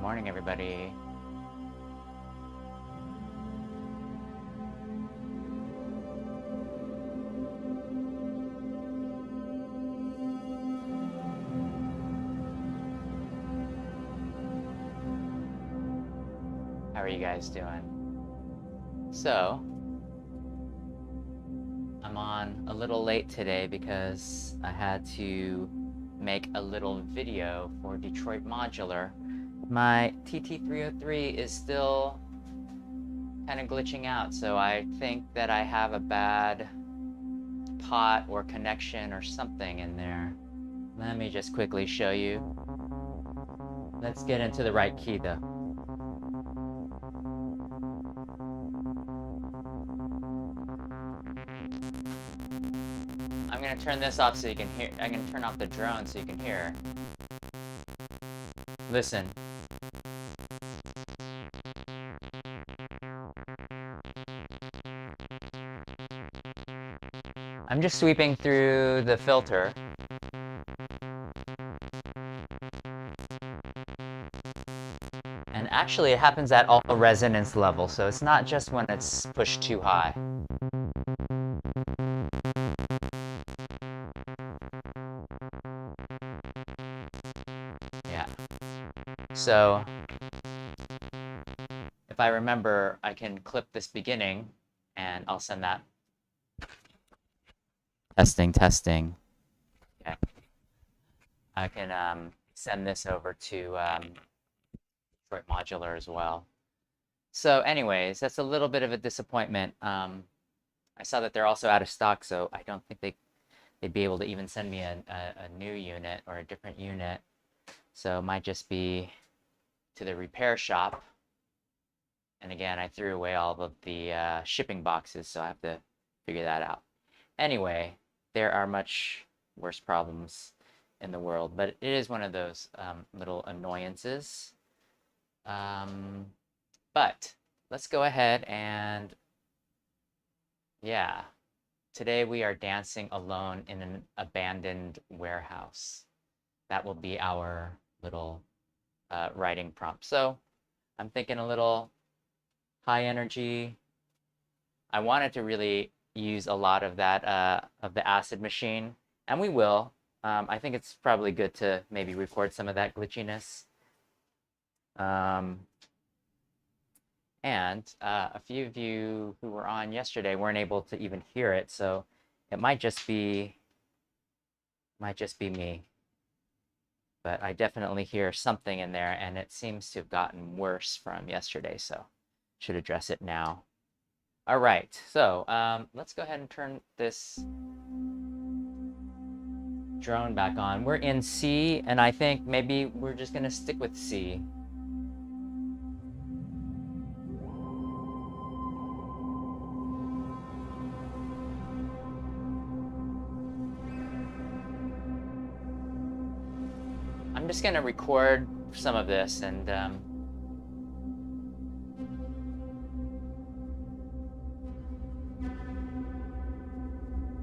Morning, everybody. How are you guys doing? So, I'm on a little late today because I had to make a little video for Detroit Modular. My TT303 is still kind of glitching out, so I think that I have a bad pot or connection or something in there. Let me just quickly show you. Let's get into the right key though. I'm gonna turn this off so you can hear. I'm gonna turn off the drone so you can hear. Listen. I'm just sweeping through the filter. And actually it happens at all resonance levels, so it's not just when it's pushed too high. Yeah. So if I remember, I can clip this beginning and I'll send that. Testing. Okay. I can send this over to Detroit Modular as well. So anyways, that's a little bit of a disappointment. I saw that they're also out of stock, so I don't think they'd be able to even send me a new unit or a different unit. So it might just be to the repair shop. And again, I threw away all of the shipping boxes, so I have to figure that out. Anyway, there are much worse problems in the world, but it is one of those little annoyances. But let's go ahead and, yeah, today we are dancing alone in an abandoned warehouse. That will be our little writing prompt. So I'm thinking a little high energy. I wanted to really use a lot of that of the acid machine, and we will. I think it's probably good to maybe record some of that glitchiness. And a few of you who were on yesterday weren't able to even hear it, so it might just be me. But I definitely hear something in there, and it seems to have gotten worse from yesterday, so should address it now. All right, so let's go ahead and turn this drone back on. We're in C, and I think maybe we're just gonna stick with C. I'm just gonna record some of this and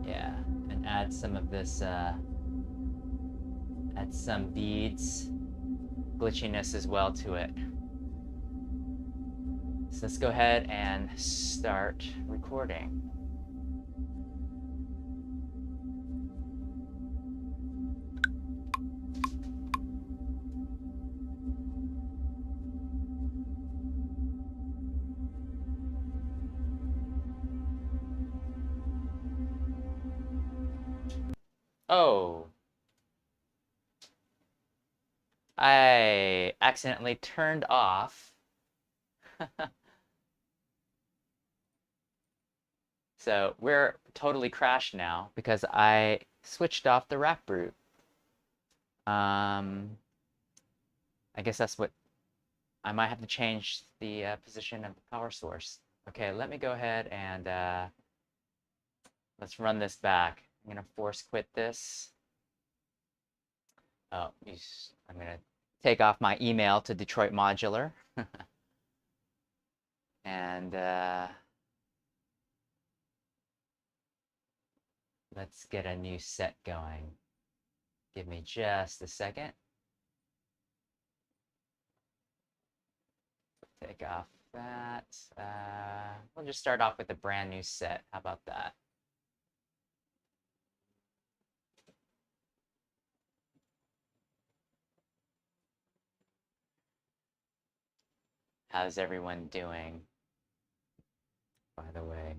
yeah, and add some of this, add some beads, glitchiness as well to it. So let's go ahead and start recording. Oh, I accidentally turned off. So we're totally crashed now because I switched off the rack boot. I guess that's what I might have to change the position of the power source. Okay, let me go ahead and let's run this back. I'm gonna force quit this. Oh, I'm gonna take off my email to Detroit Modular. And let's get a new set going. Give me just a second. take off that. We'll just start off with a brand new set. How about that? How's everyone doing, by the way?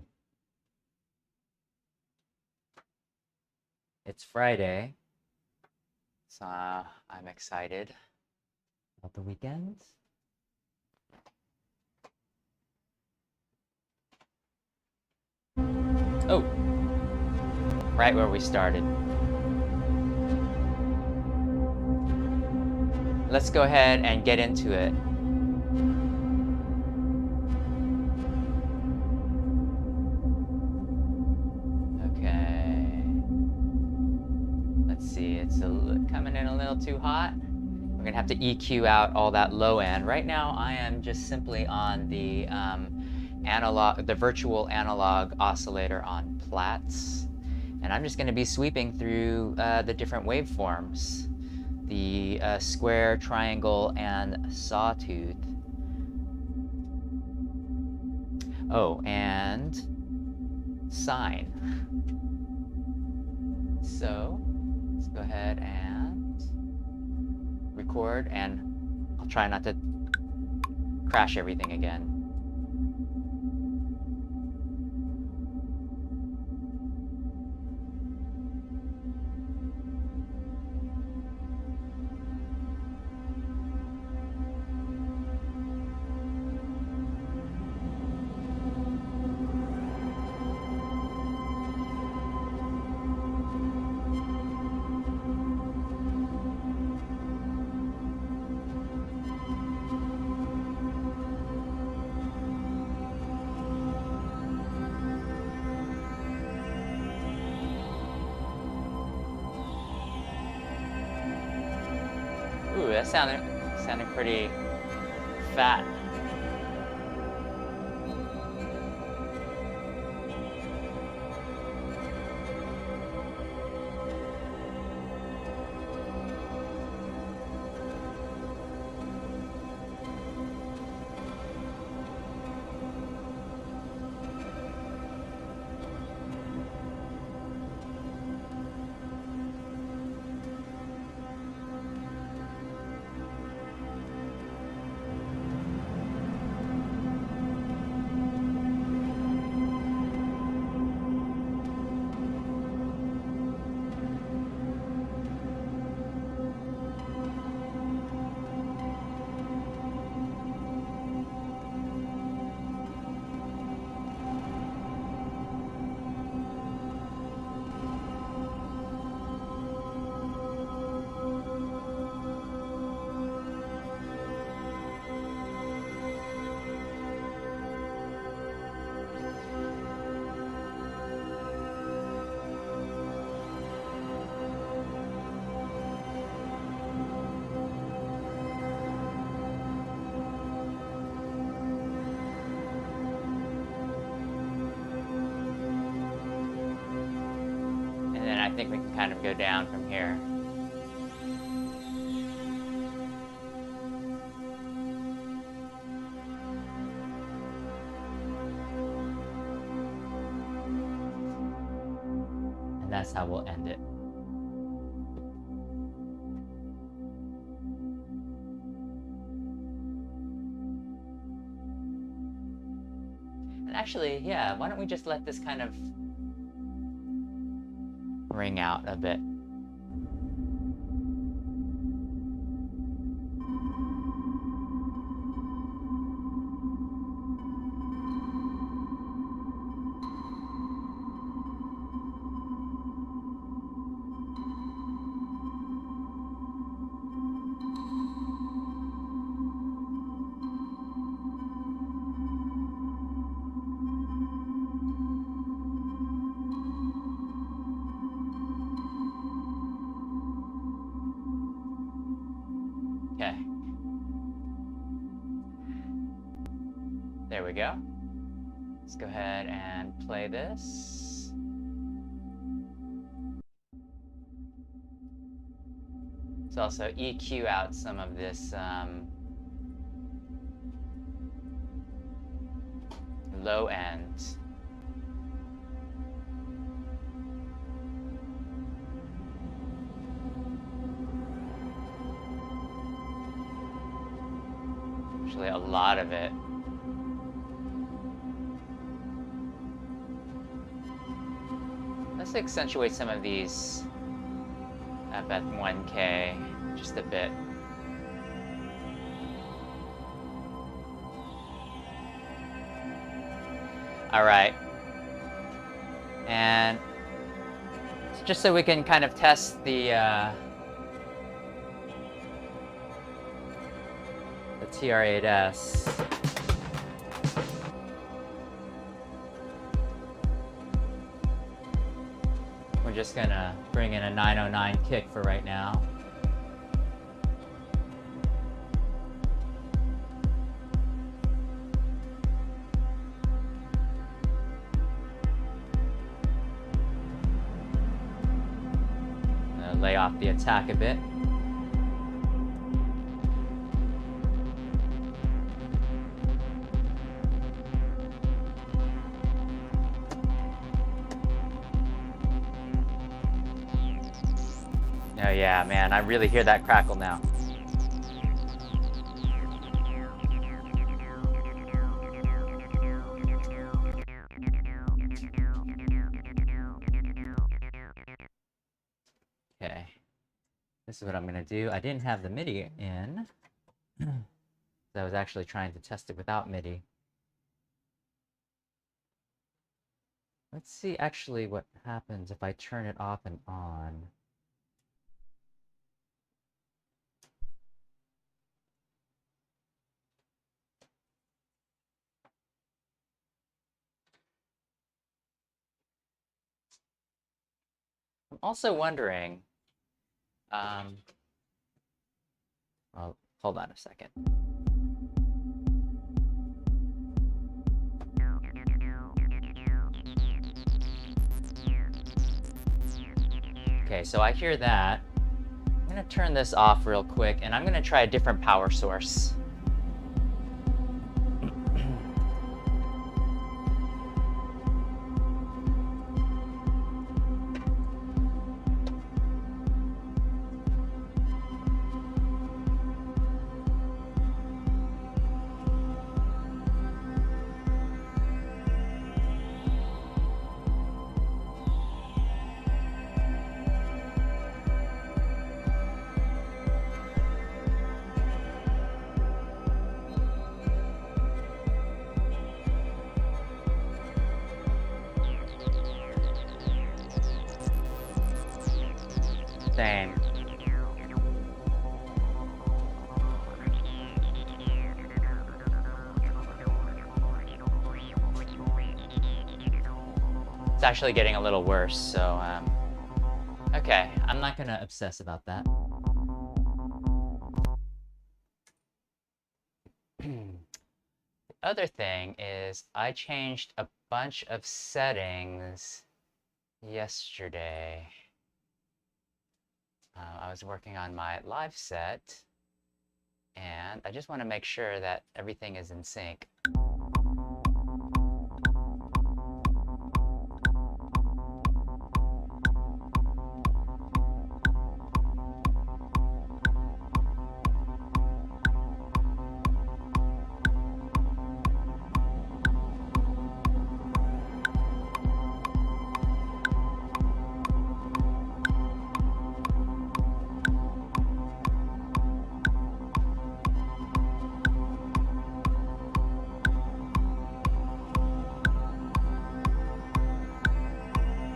It's Friday, so I'm excited about the weekend. Oh, right where we started. Let's go ahead and get into it. Okay. Let's see, it's coming in a little too hot. We're gonna have to EQ out all that low end. Right now, I am just simply on the the virtual analog oscillator on Platts, and I'm just gonna be sweeping through the different waveforms, the square, triangle, and sawtooth. Oh, and sine. So let's go ahead and record, and I'll try not to crash everything again. Ooh, that sounded pretty fat. And then I think we can kind of go down from here. And that's how we'll end it. And actually, yeah, why don't we just let this kind of ring out a bit. Okay. There we go. Let's go ahead and play this. Let's also EQ out some of this low end. Actually, a lot of it. Let's accentuate some of these up at 1K just a bit. All right. And just so we can kind of test the TR-8S. We're just gonna bring in a 909 kick for right now. Lay off the attack a bit. Oh yeah, man, I really hear that crackle now. Okay, this is what I'm gonna do. I didn't have the MIDI in, so I was actually trying to test it without MIDI. Let's see actually what happens if I turn it off and on. I'm also wondering, well, hold on a second. Okay, so I hear that. I'm gonna turn this off real quick, and I'm gonna try a different power source. Same. It's actually getting a little worse, so okay, I'm not gonna obsess about that. The other thing is I changed a bunch of settings yesterday. I was working on my live set, and I just want to make sure that everything is in sync.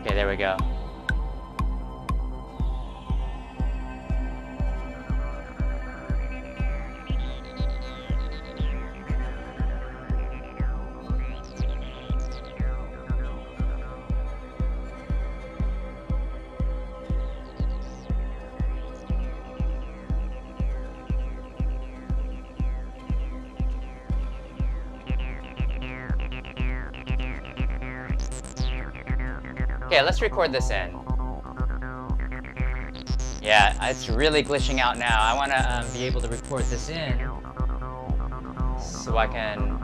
Okay, there we go. Okay, let's record this in. Yeah, it's really glitching out now. I want to be able to record this in so I can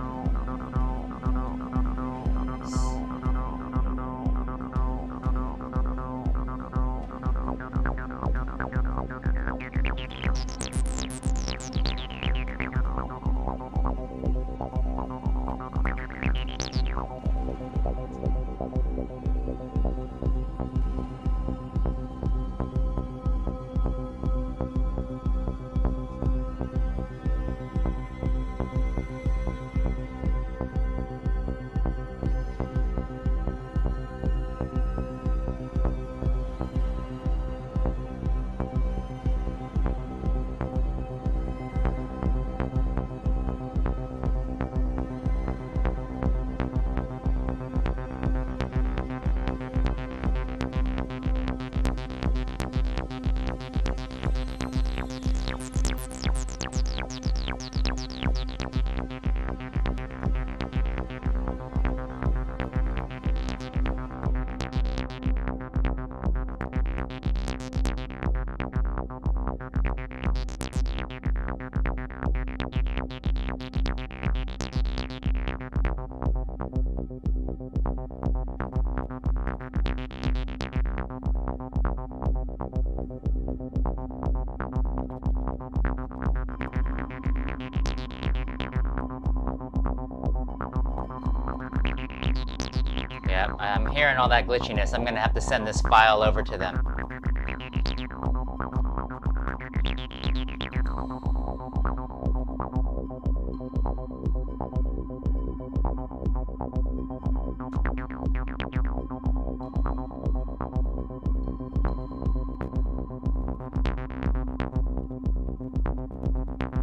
I'm hearing all that glitchiness. I'm gonna have to send this file over to them.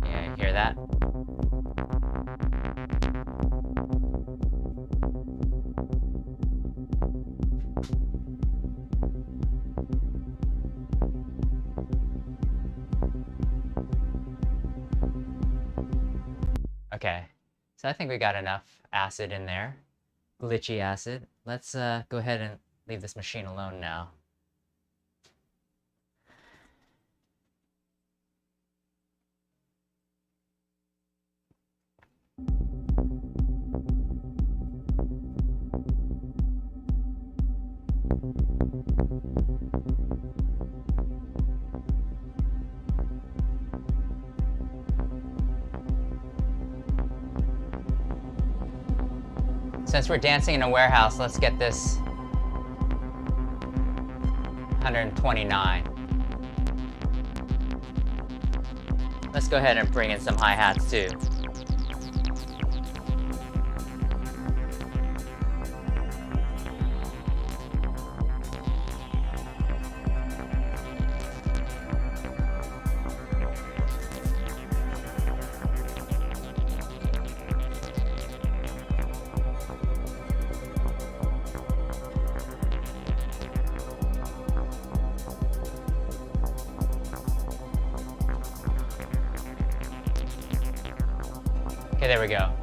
Yeah, you hear that? Okay, so I think we got enough acid in there. Glitchy acid. Let's go ahead and leave this machine alone now. Since we're dancing in a warehouse, let's get this 129. Let's go ahead and bring in some hi-hats too. Okay, there we go.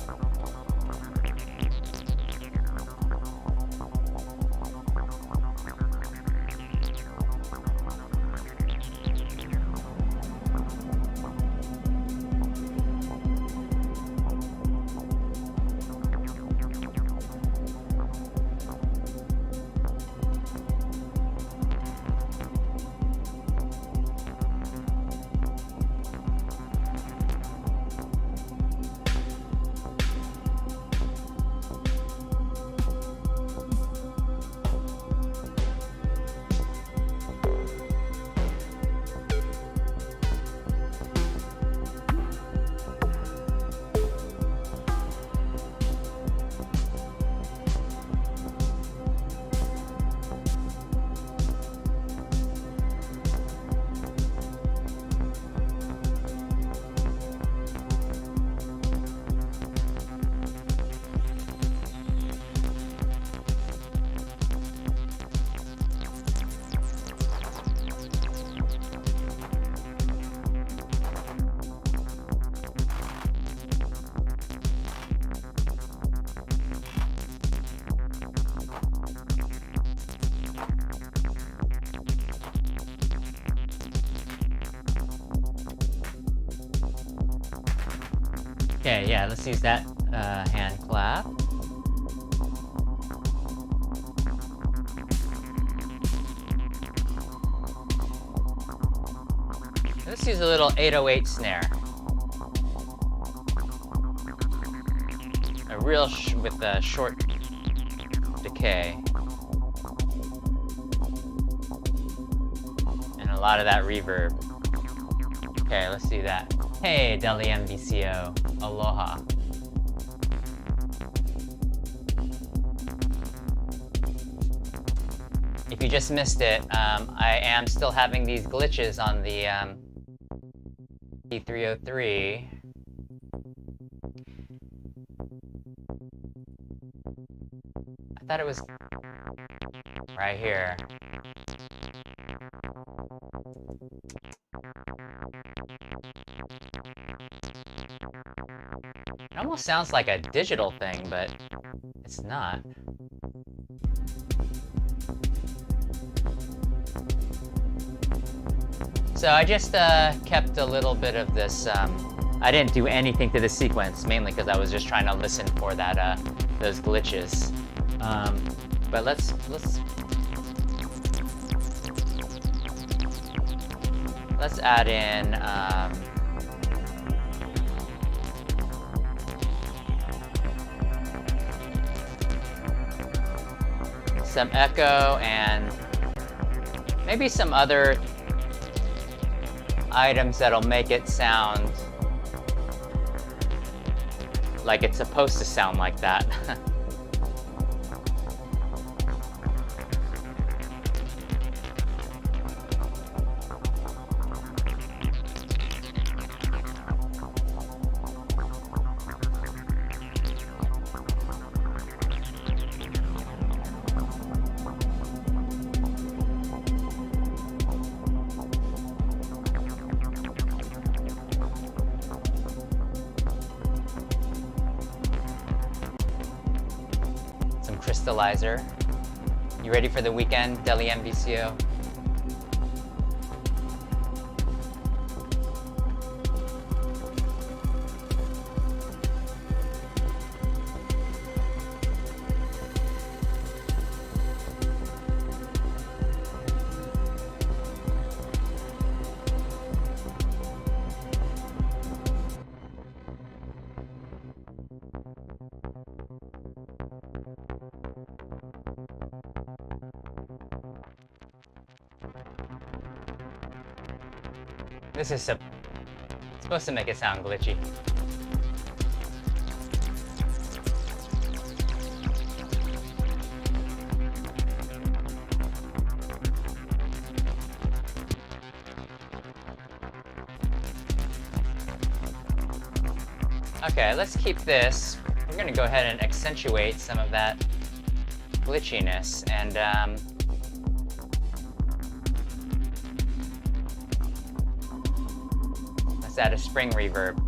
Okay, yeah, let's use that hand clap. Let's use a little 808 snare. A real with a short decay. And a lot of that reverb. Okay, let's do that. Hey, Deli MVCO. Aloha. If you just missed it, I am still having these glitches on the P303. I thought it was right here. It almost sounds like a digital thing, but it's not. So I just kept a little bit of this. I didn't do anything to the sequence, mainly because I was just trying to listen for that those glitches. But let's add in. some echo, and maybe some other items that'll make it sound like it's supposed to sound like that. Crystallizer. You ready for the weekend, Deli MVCO? This is supposed to make it sound glitchy. Okay, let's keep this. We're gonna go ahead and accentuate some of that glitchiness, and let's add a spring reverb.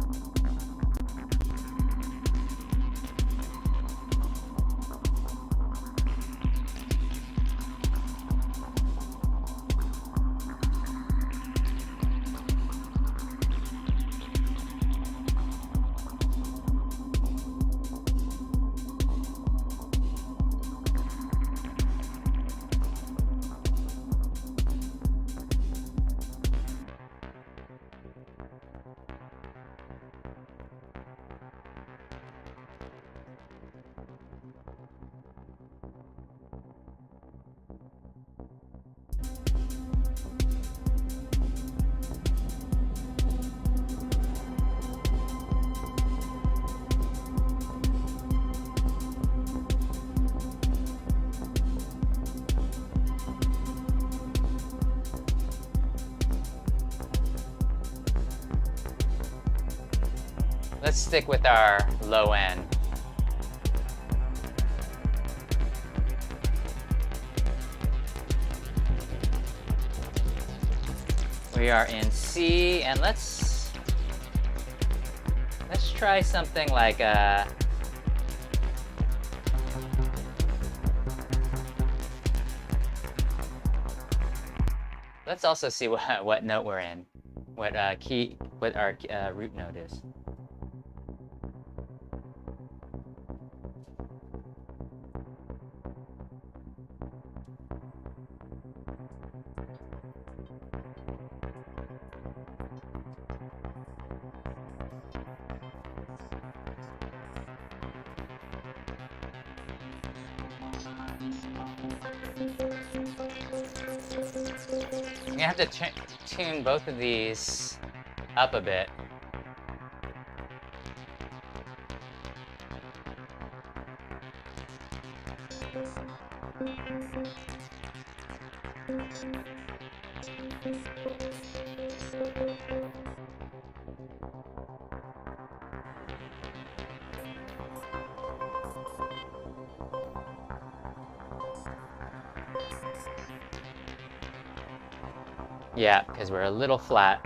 Let's stick with our low end. We are in C, and let's try something like let's also see what note we're in, what our root note is. You have to tune both of these up a bit. Yeah, because we're a little flat.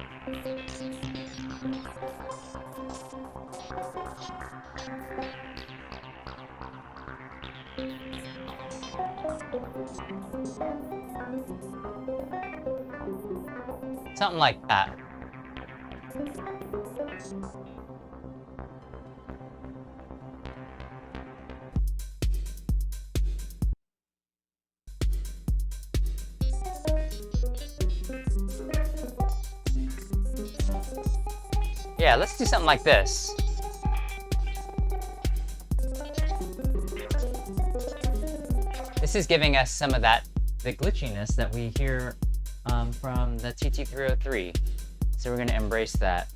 Something like that. Yeah, let's do something like this. This is giving us some of the glitchiness that we hear from the TT-303. So we're going to embrace that.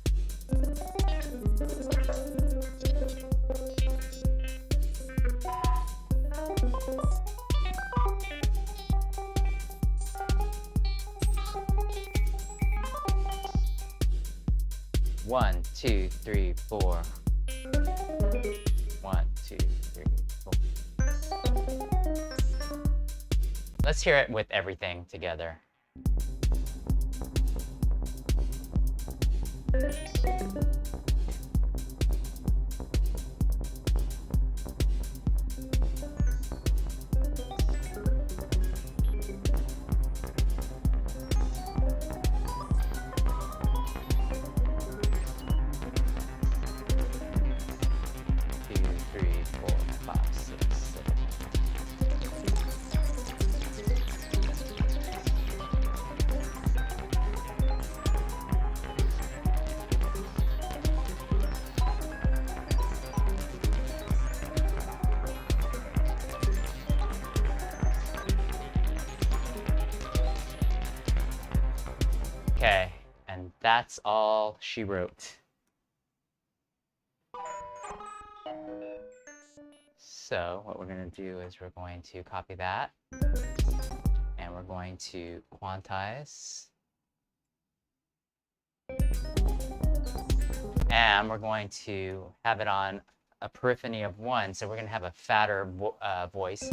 One, two, three, four. 1, 2, 3, 4. Let's hear it with everything together. Okay, and that's all she wrote. So what we're going to do is we're going to copy that, and we're going to quantize, and we're going to have it on a periphony of 1, so we're going to have a fatter voice.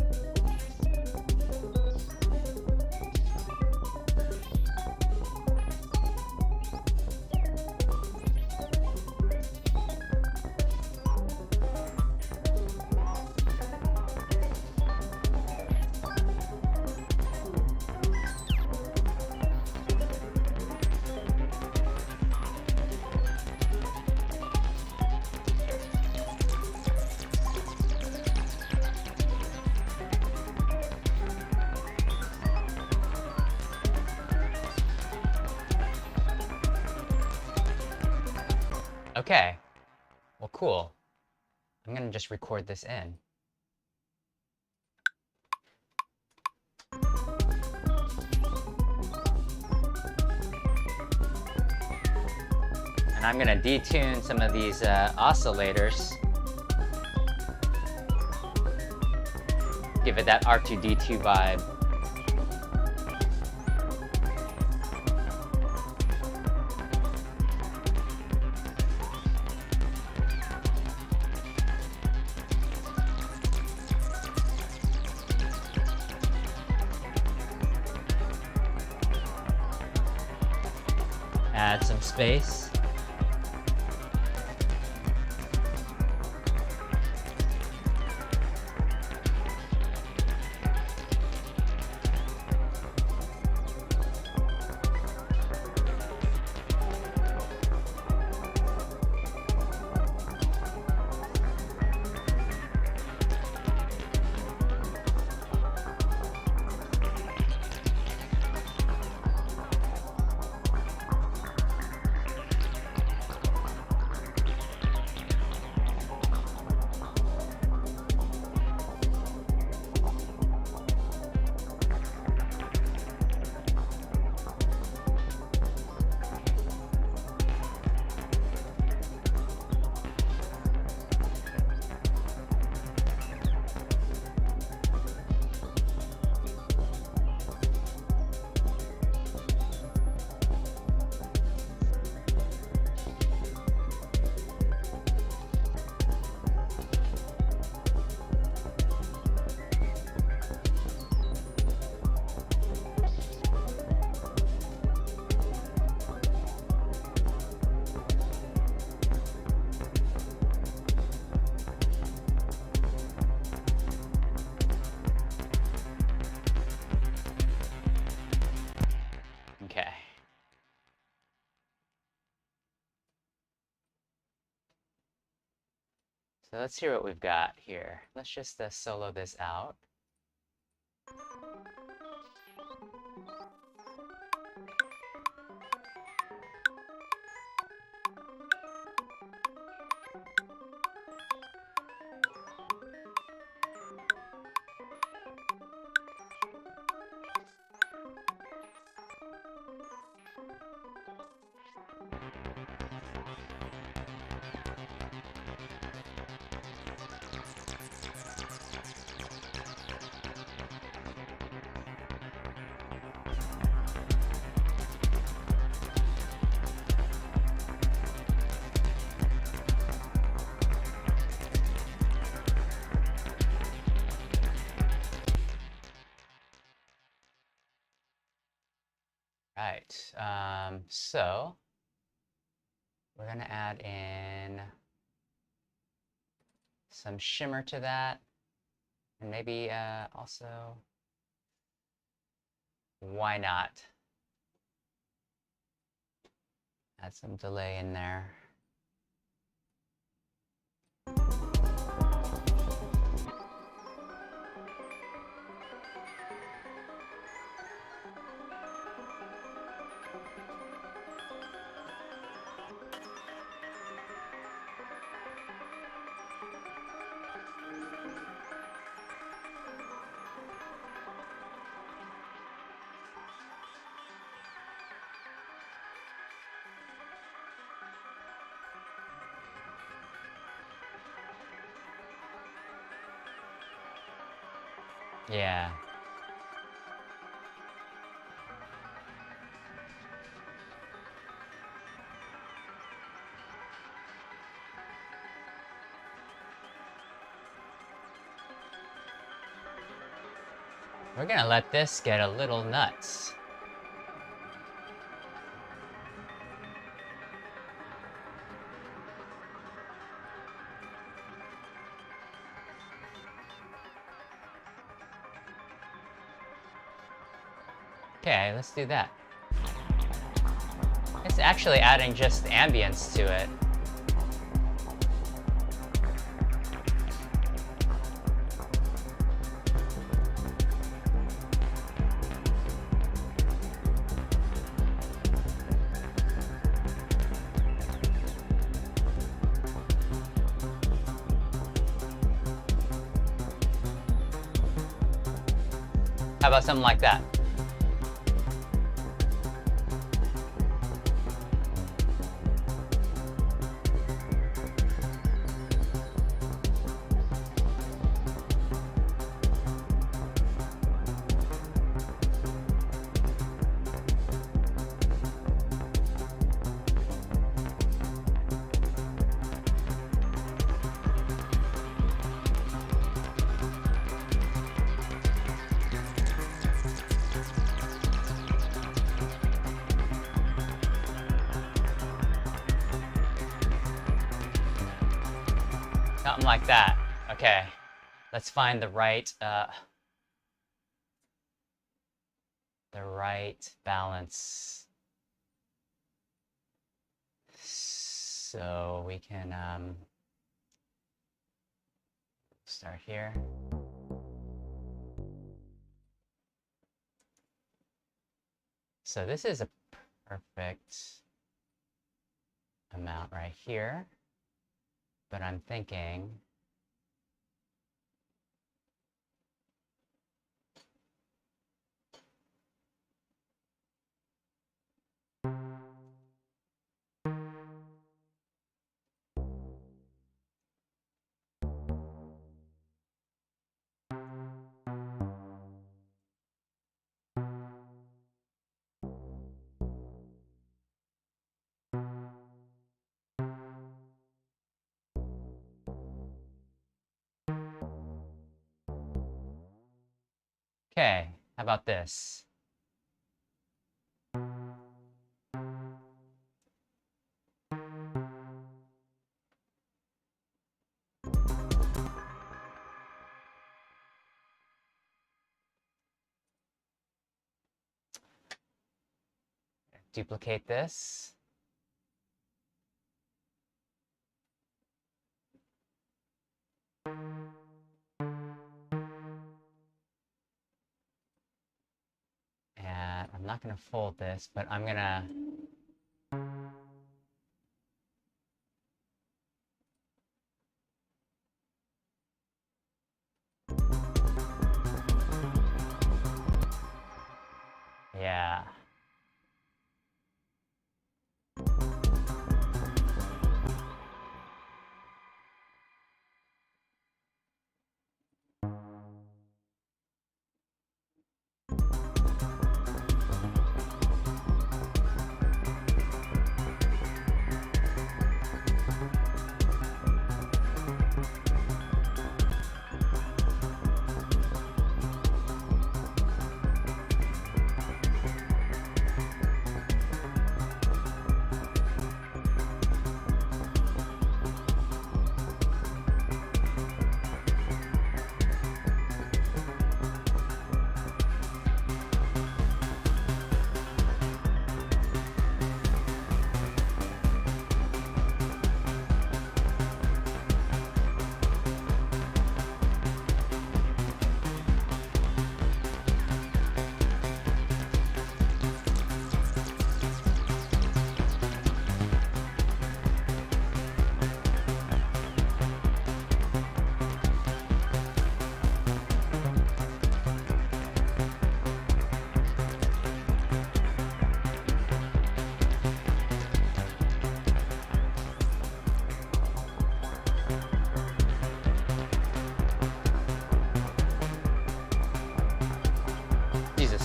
Okay, well, cool. I'm gonna just record this in. And I'm gonna detune some of these oscillators. Give it that R2-D2 vibe. Add some space. Okay. So let's hear what we've got here. Let's just solo this out. right. So we're gonna add in some shimmer to that, and maybe also, why not add some delay in there? Yeah. We're gonna let this get a little nuts. Okay, let's do that. It's actually adding just ambience to it. How about something like that? Something like that. Okay, let's find the right balance. So we can start here. So this is a perfect amount right here. But I'm thinking okay, how about this? Duplicate this. And I'm not going to fold this, but I'm going to yeah.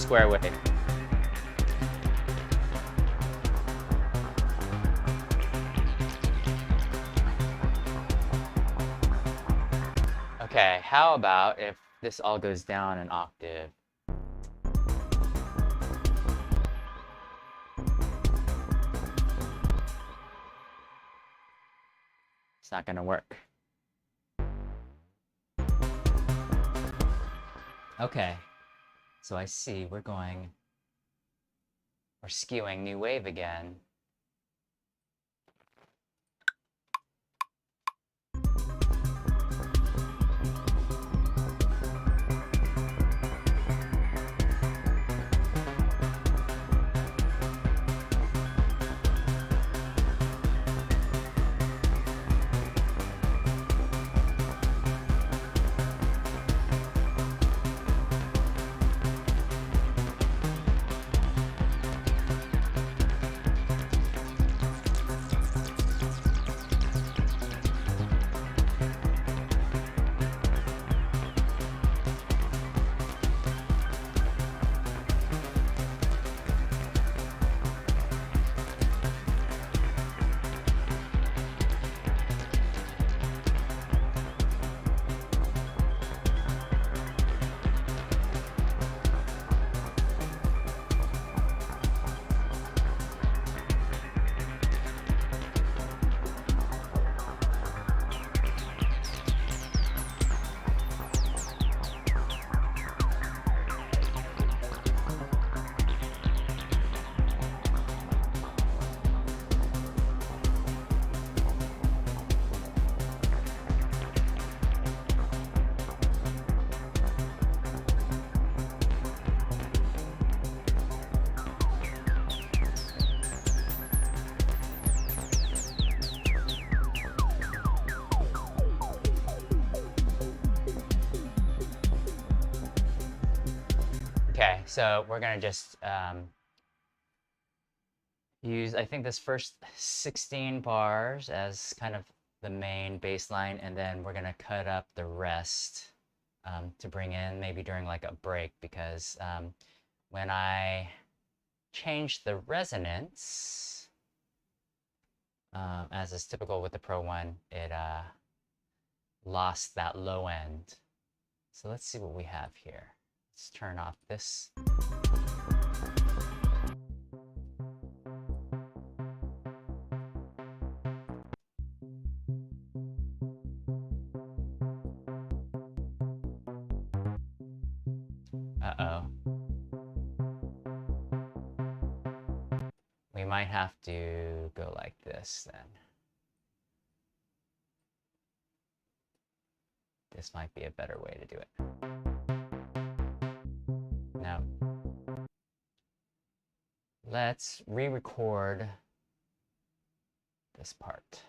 square wave. Okay, how about if this all goes down an octave? It's not gonna work. Okay, so I see we're skewing new wave again. Okay, so we're gonna just use, I think, this first 16 bars as kind of the main baseline, and then we're gonna cut up the rest to bring in maybe during like a break, because when I changed the resonance, as is typical with the Pro One, it lost that low end. So let's see what we have here. Let's turn off this. Uh-oh. We might have to go like this then. This might be a better way to do it. Now, let's re-record this part.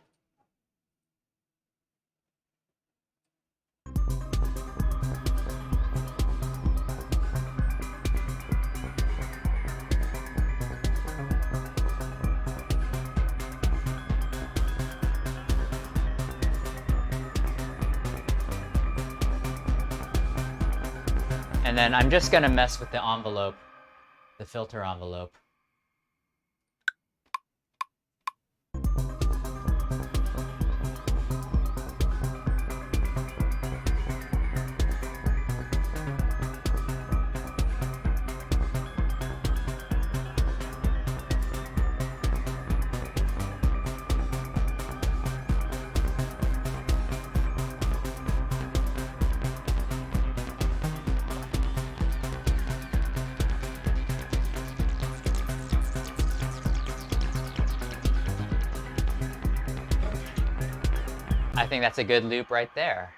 And then I'm just gonna mess with the envelope, the filter envelope. I think that's a good loop right there.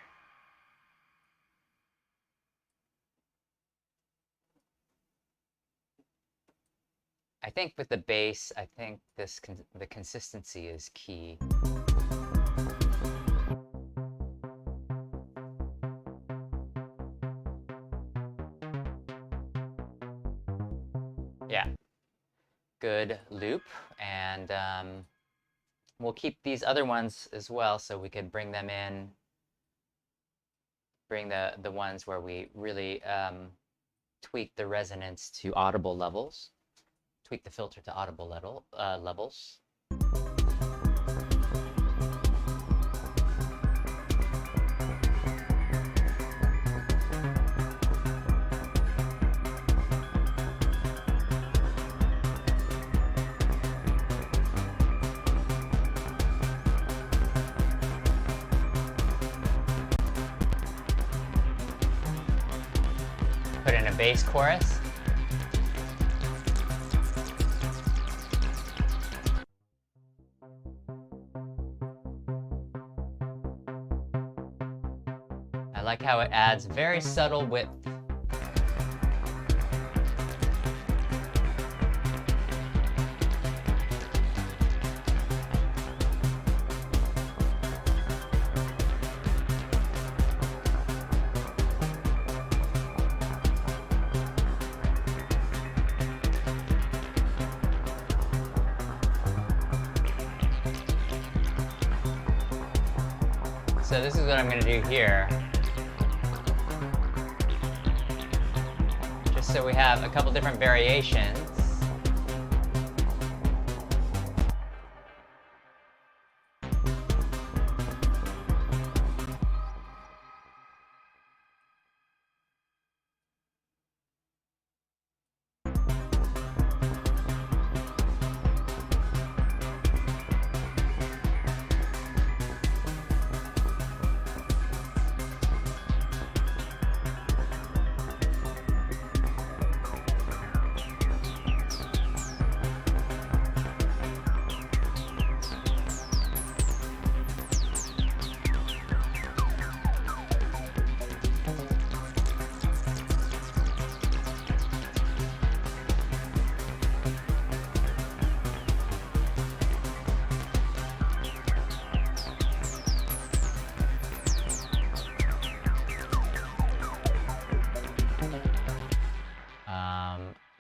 I think with the bass, I think the consistency is key. Yeah, good loop, and we'll keep these other ones as well, so we could bring them in, bring the ones where we really tweak the resonance to audible levels, tweak the filter to audible levels. Put in a bass chorus. I like how it adds very subtle width. So this is what I'm going to do here. Just so we have a couple different variations.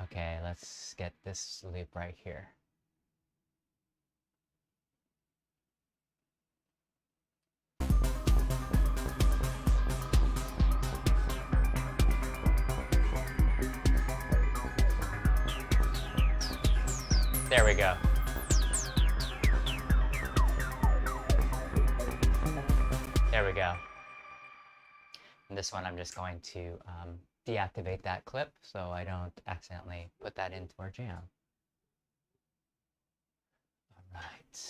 Okay, let's get this loop right here. There we go. There we go. And this one I'm just going to deactivate that clip so I don't accidentally put that into our jam. All right.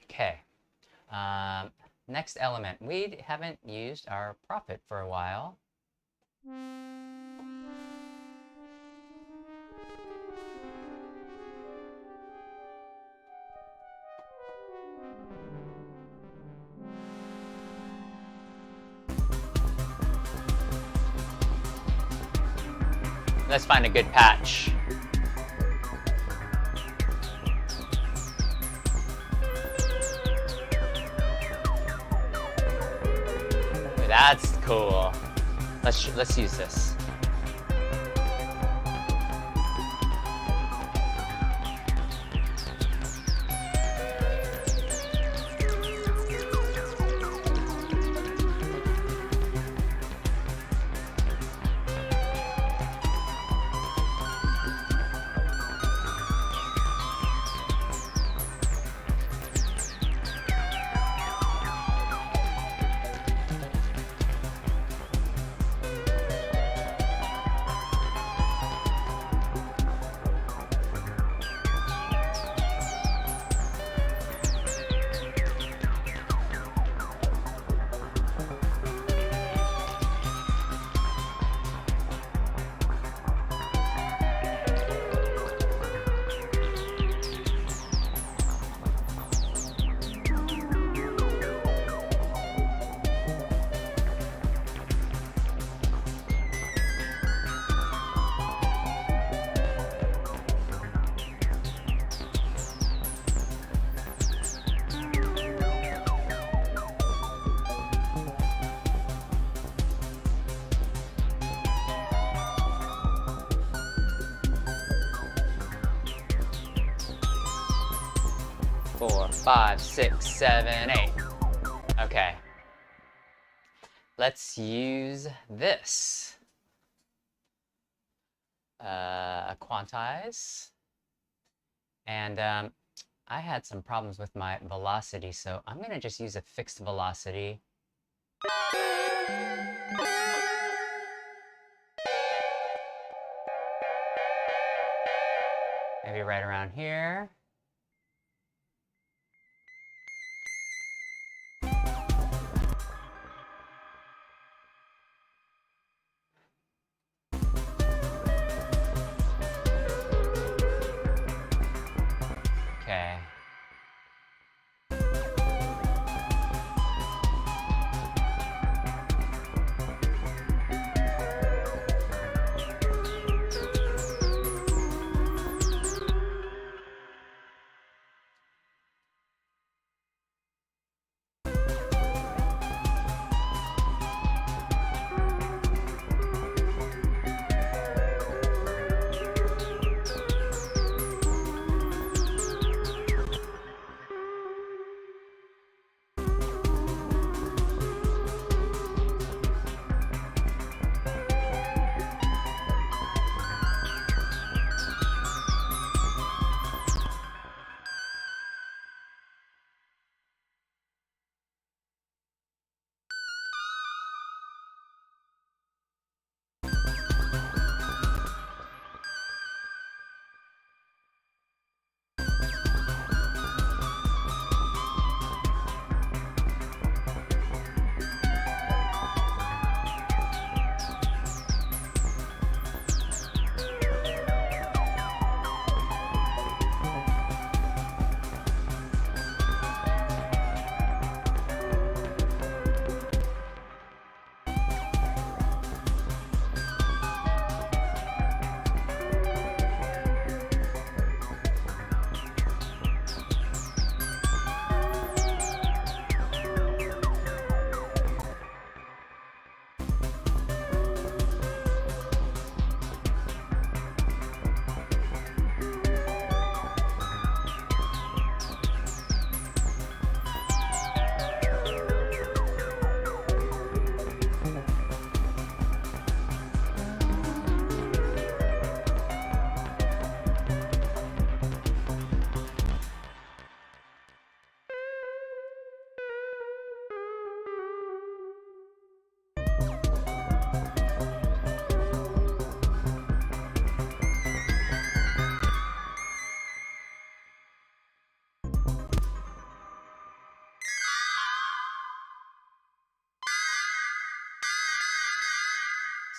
Okay. Next element. We haven't used our Prophet for a while. Let's find a good patch. That's cool. Let's use this. 4, 5, 6, 7, 8. Okay. Let's use this. Quantize. And I had some problems with my velocity, so I'm going to just use a fixed velocity. Maybe right around here. Okay.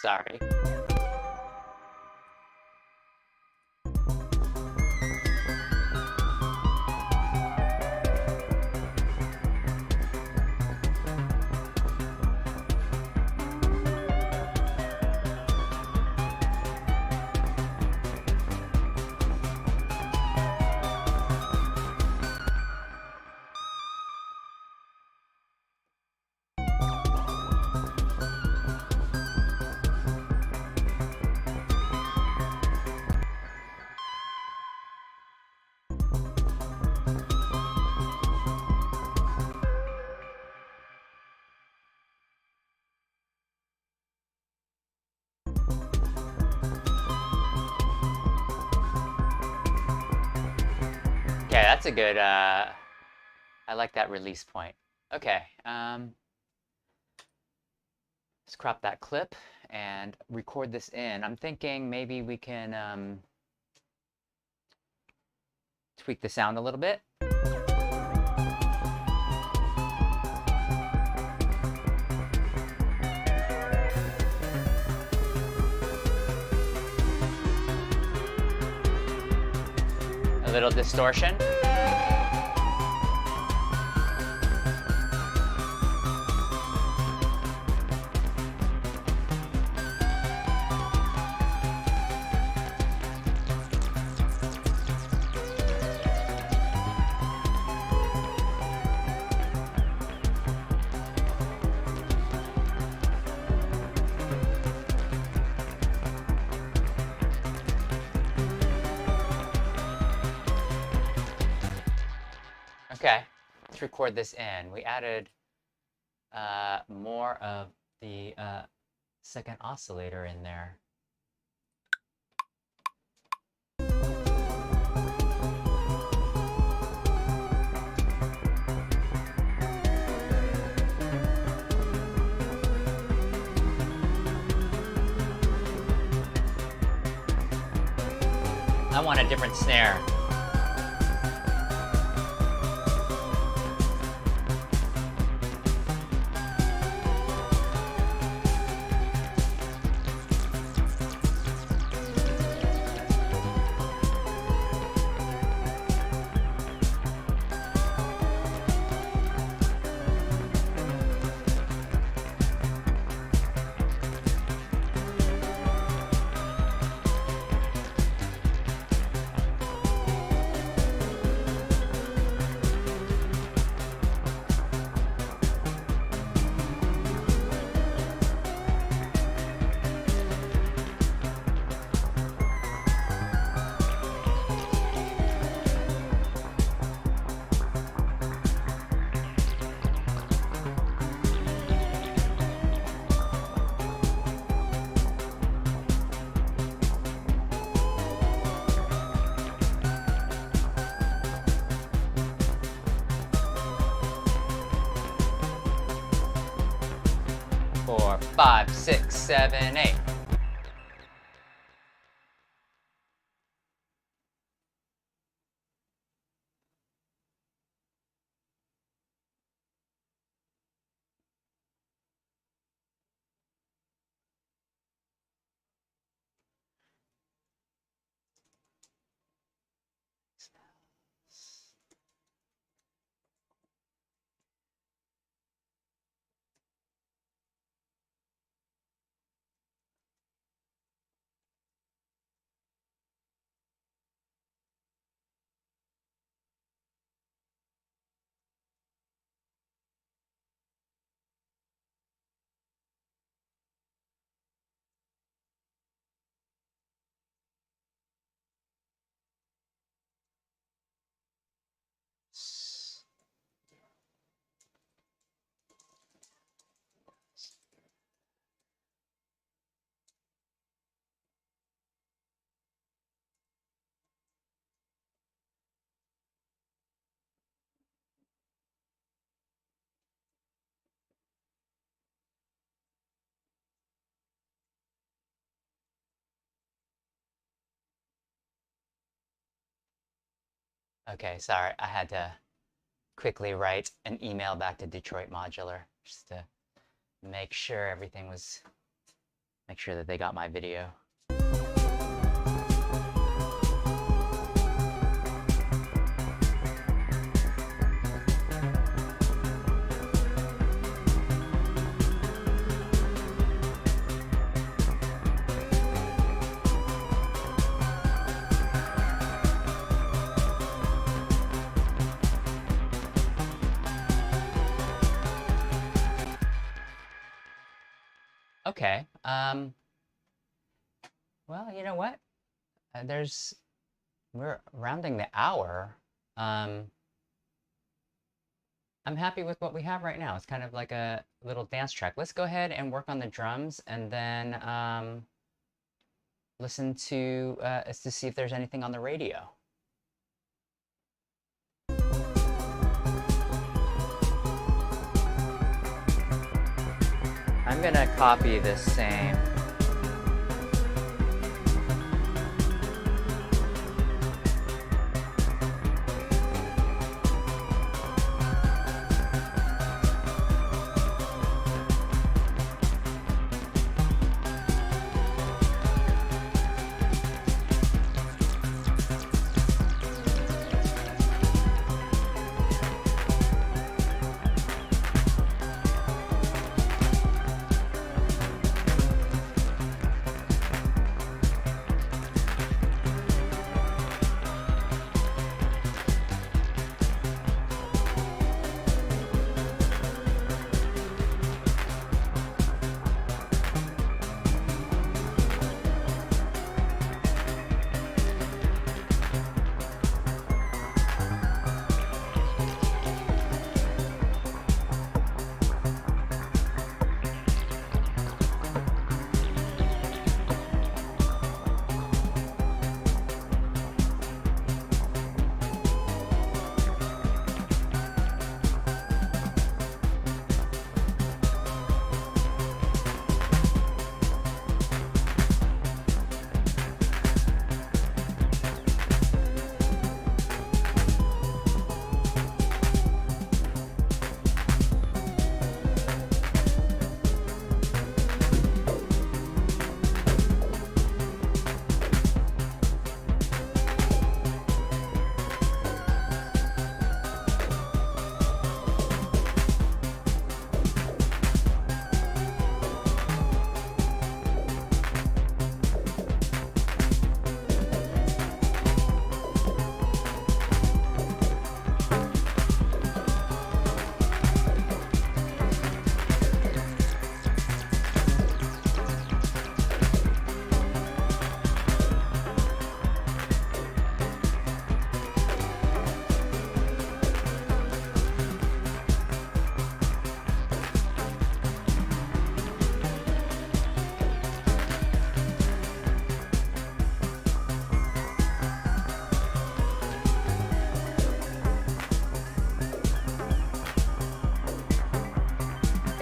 Sorry. Okay, that's a good, I like that release point. Okay, let's crop that clip and record this in. I'm thinking maybe we can tweak the sound a little bit. A little distortion. Okay, let's record this in. We added more of the second oscillator in there. I want a different snare. Four, 5, 6, 7, 8. Okay, sorry, I had to quickly write an email back to Detroit Modular just to make sure everything was, make sure that they got my video. Okay, well, you know what? We're rounding the hour. I'm happy with what we have right now. It's kind of like a little dance track. Let's go ahead and work on the drums and then listen to see if there's anything on the radio. I'm gonna copy this same.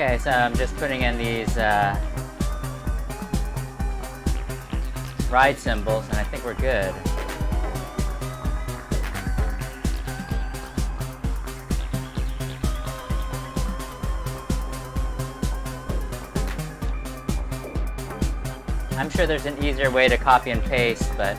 Okay, so I'm just putting in these ride cymbals, and I think we're good. I'm sure there's an easier way to copy and paste, but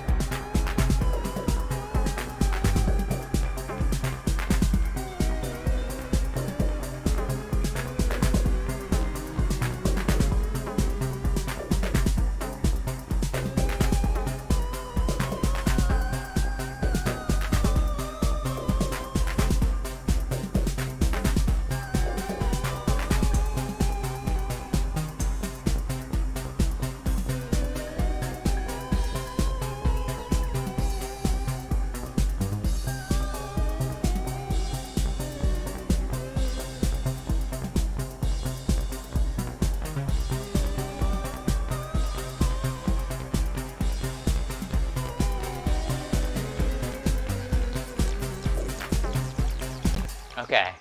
okay.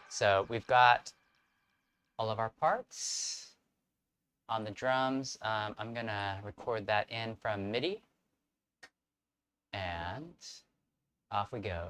So we've got all of our parts on the drums. I'm gonna record that in from MIDI, and off we go.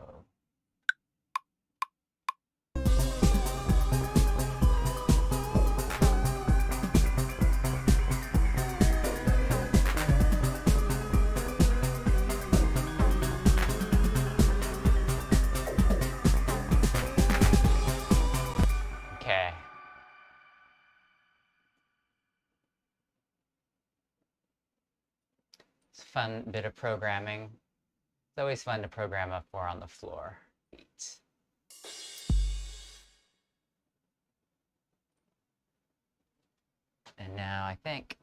Okay. It's a fun bit of programming. It's always fun to program up for on the floor beat. And now I think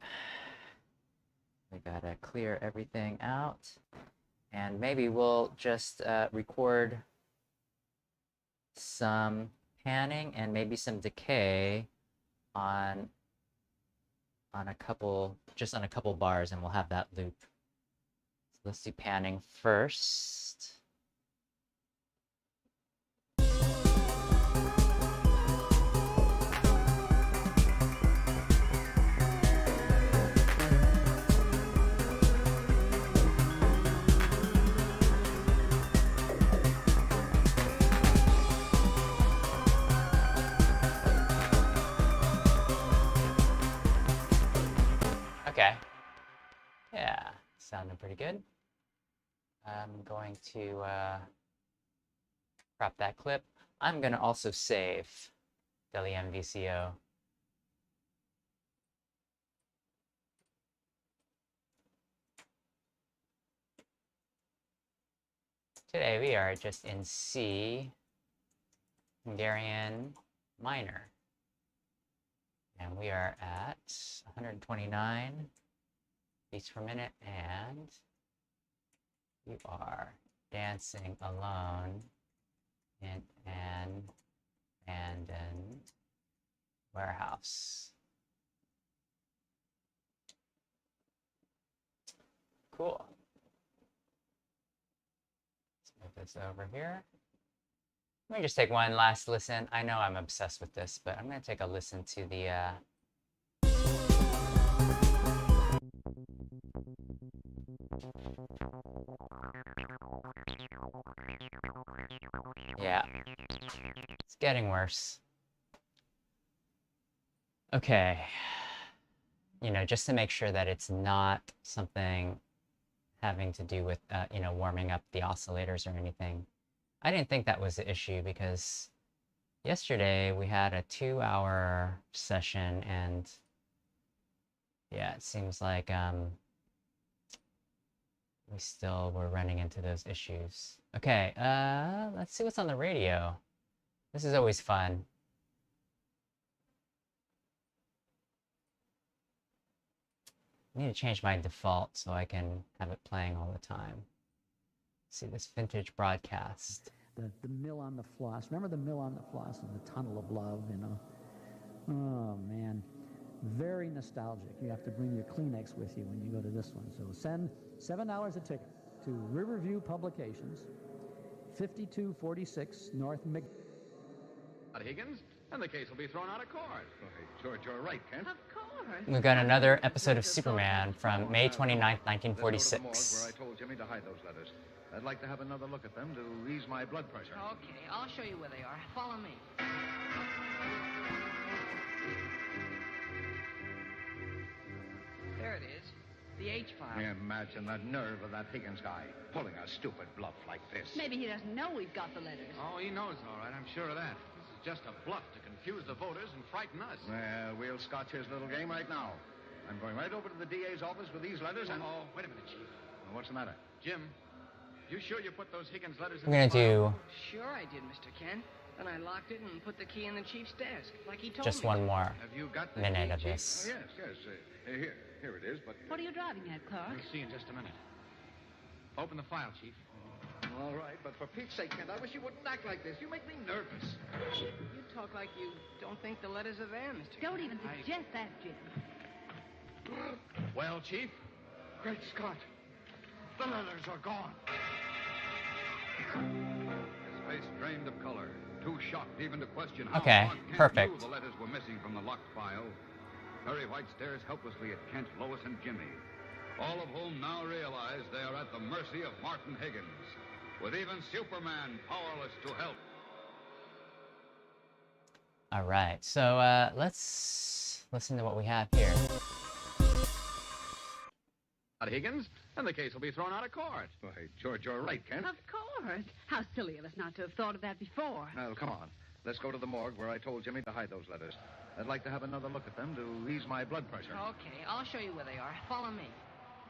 we gotta clear everything out, and maybe we'll just record some panning and maybe some decay on a couple, just on a couple bars, and we'll have that loop. So let's do panning first. Okay. Yeah, sounding pretty good. I'm going to crop that clip. I'm going to also save Deli MVCO. Today we are just in C, Hungarian minor. And we are at 129 beats per minute, and you are dancing alone in an abandoned warehouse. Cool. Let's move this over here. Let me just take one last listen. I know I'm obsessed with this, but I'm going to take a listen to the yeah, it's getting worse. Okay, you know, just to make sure that it's not something having to do with, you know, warming up the oscillators or anything. I didn't think that was the issue, because yesterday we had a 2-hour session, and yeah, it seems like we still were running into those issues. Okay, let's see what's on the radio. This is always fun. I need to change my default so I can have it playing all the time. See this vintage broadcast. The mill on the floss. Remember the mill on the floss and the tunnel of love, you know? Oh, man. Very nostalgic. You have to bring your Kleenex with you when you go to this one. So send $7 a ticket to Riverview Publications, 5246 North Mc... Higgins, and the case will be thrown out of court. George, you're right, Kent. Of course. We've got another episode of Superman from May 29th, Let's go to the morgue 1946. where I told Jimmy to hide those letters. I'd like to have another look at them to ease my blood pressure. Okay, I'll show you where they are. Follow me. There it is. The H file. Imagine the nerve of that Higgins guy, pulling a stupid bluff like this. Maybe he doesn't know we've got the letters. Oh, he knows, all right. I'm sure of that. This is just a bluff to confuse the voters and frighten us. Well, we'll scotch his little game right now. I'm going right over to the DA's office with these letters and... Oh, wait a minute, Chief. What's the matter? Jim, you sure you put those Higgins letters in We're the gonna file? do Sure I did, Mr. Kent. Then I locked it and put the key in the chief's desk, like he told just me. one more Have you got the minute key, of Chief? this. Yes. Here it is, but... What are you driving at, Clark? We'll see in just a minute. Open the file, Chief. All right, but for Pete's sake, Kent, I wish you wouldn't act like this. You make me nervous. You talk like you don't think the letters are there, Mr. Don't Kent. even suggest that, Jim. Well, Chief? Great Scott. The letters are gone. His face drained of color, too shocked even to question how Okay, Clark Kent perfect. knew the letters were missing from the locked file. Perry White stares helplessly at Kent, Lois, and Jimmy, all of whom now realize they are at the mercy of Martin Higgins, with even Superman powerless to help. All right, so let's listen to what we have here. Higgins, and the case will be thrown out of court. Why, George, you're right, Kent. Of course. How silly of us not to have thought of that before. Well, come on. Let's go to the morgue where I told Jimmy to hide those letters. I'd like to have another look at them to ease my blood pressure. Okay, I'll show you where they are. Follow me.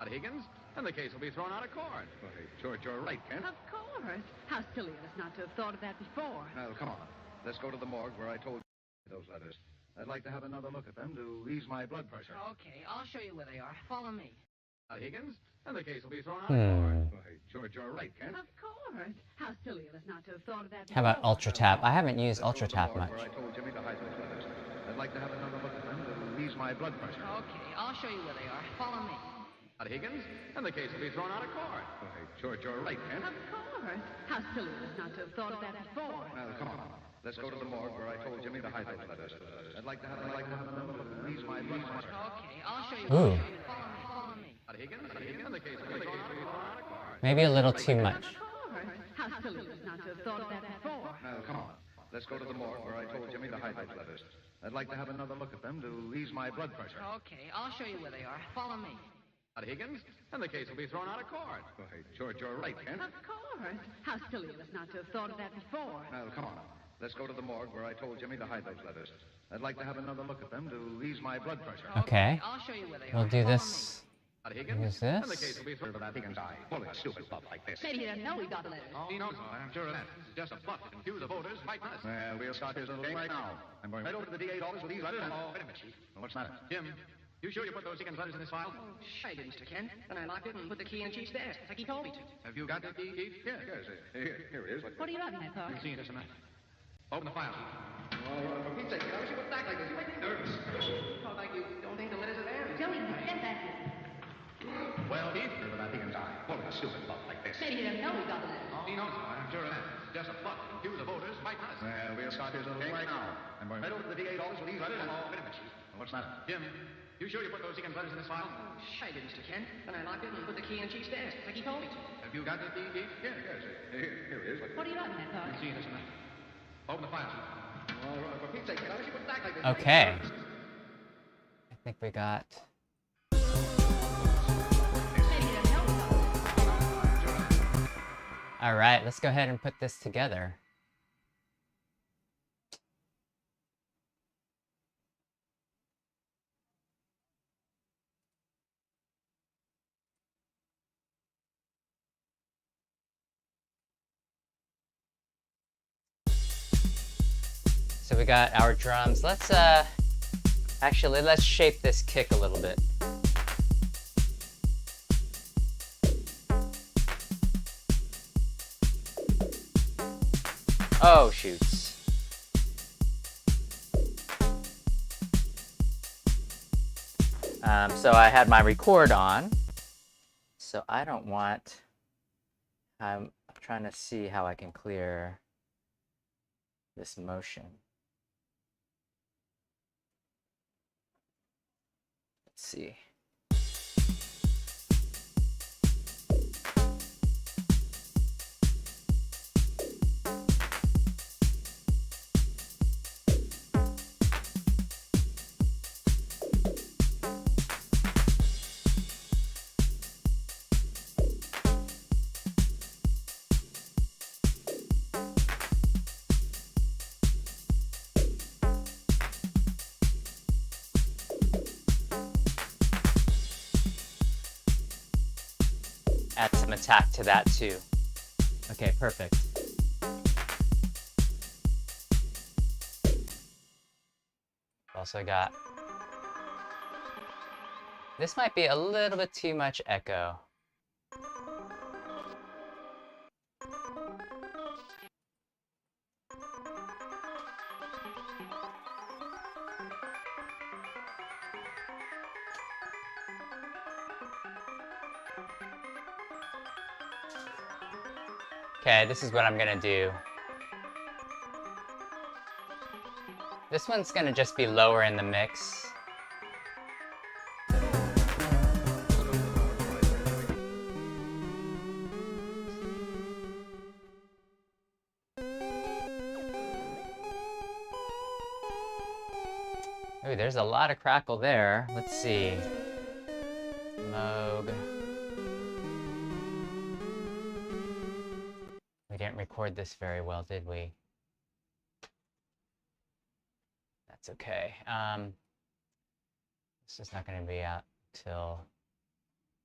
Higgins, and the case will be thrown out of court. Why, George, you're right, Kent. Of course. How silly of us not to have thought of that before. Well, come on. Let's go to the morgue where I told Jimmy those letters. I'd like to have another look at them to ease my blood pressure. Okay, I'll show you where they are. Follow me. Higgins, and the case will be thrown out of court. Why, George, you're right, Kent. Of course. How silly of us not to have thought of that before. How about Ultra Tap? I haven't used Ultra Let's go to the Tap morgue much. where I told Jimmy to hide those letters. I'd like to have another look at them to ease my blood pressure. Okay, I'll show you where they are. Follow me. Higgins, and the case will be thrown out of court. Why, George, you're right, Kent. Of course. How silly of us not to have thought of that before. Well, come on. Let's go to the morgue where I told Jimmy to hide those letters. I'd like to have another look to ease my blood pressure. Okay, I'll show you Ooh. where they are. Follow me. Higgins, and the case will be thrown out of court. Maybe a little too much. Of course. How silly of us not to have thought of that before. Now, come on. Let's go to the morgue where I told Jimmy to hide those letters. I'd like to have another look at them to ease my blood pressure. Okay, I'll show you where they are. Follow me. Higgins, and the case will be thrown out of court. Why, George, you're right, Kent. Of course. How silly of us not to have thought of that before. Now, come on. Let's go to the morgue where I told Jimmy to hide those letters. I'd like to have another look at them to ease my blood pressure. Okay, I'll show you where they we'll are. do Follow this. Higgins, Use and the this. case will be thrown For that Higgins guy, pulling a stupid bluff like this. Maybe he doesn't know we've got the letters. Oh, he knows, all right. I'm sure of that. This is just a bluff to confuse the voters and frighten us. Well, we'll start his little game right now. I'm going right over to the DA's office with these letters and... Oh, wait a minute, Chief. What's the matter? Jim, you sure you put those Higgins letters in this file? I did, Mr. Kent. Then I locked it and put the key in the chief's desk, like he told me to. Have you got the key, Chief? Yes. Here it is. What are you driving at, Clark? We'll see in just a minute. Open the file, Chief. Oh, for Pete's sake, I wish you wouldn't act like this. You make me nervous. Talk like you don't think the letters are there. Don't even suggest that, Jim. Well, Chief? For that Higgins guy, pulling a stupid bluff like this. Maybe he doesn't know we've got the letters. Oh, he knows, all right. I'm sure of that. This is just a bluff to confuse the voters and frighten us. Well, we'll start his little game right now. I'm going right over to the DA's office with these letters and... Oh, wait a minute, Chief. What's the matter? Jim, you sure you put those Higgins letters in this file? I did, Mr. Kent. Then I locked it and put the key in the chief's desk, like he told me to. Have you got the key, Chief? Yes. Here it is. What are you driving at, Clark? We'll see in just a minute. Open the file, Chief. Oh, for Pete's sake, I wish you wouldn't act like this. Okay. I think we got. Maybe he doesn't know we've got the letters. All right, let's go ahead and put this together. So we got our drums. Let's actually let's shape this kick a little bit. Oh, shoots. So I had my record on, so I don't want, I'm trying to see how I can clear this motion. Let's see. Add some attack to that too. Okay, perfect. Also got... This might be a little bit too much echo. Okay, this is what I'm gonna do. This one's gonna just be lower in the mix. Ooh, there's a lot of crackle there. Let's see. Moog. We didn't record this very well, did we? That's okay. This is not going to be out till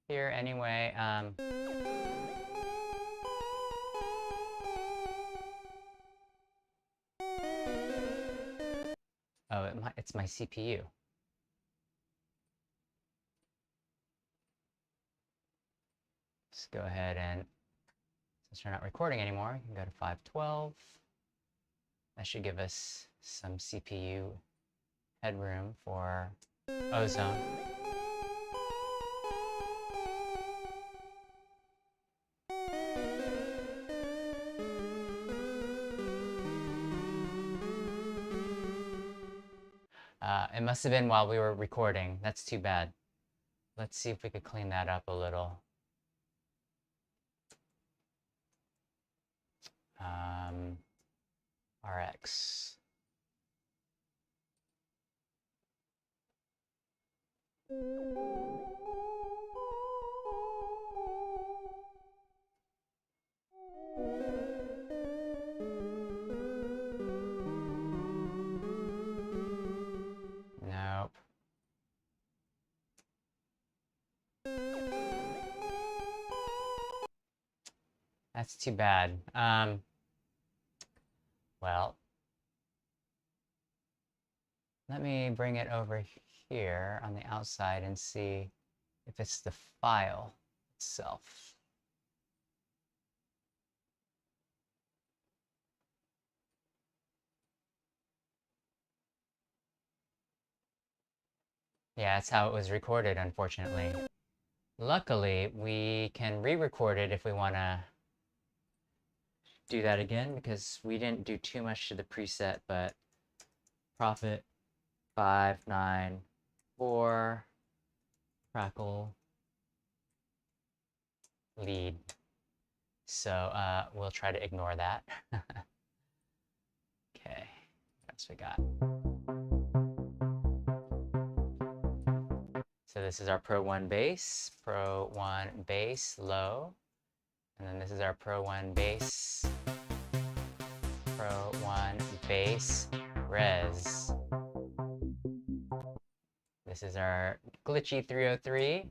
here anyway. Oh, it's my CPU. Let's go ahead and, since we're not recording anymore, you can go to 512. That should give us some CPU headroom for Ozone. It must have been while we were recording. That's too bad. Let's see if we could clean that up a little. RX. Nope. That's too bad. Well, let me bring it over here on the outside and see if it's the file itself. Yeah, that's how it was recorded, unfortunately. Luckily, we can re-record it if we want to do that again, because we didn't do too much to the preset, but Prophet 594 crackle lead. So we'll try to ignore that. Okay, what else we got? So this is our Pro 1 bass, Pro 1 bass low, and then this is our Pro 1 bass, Pro 1 bass res. This is our glitchy 303.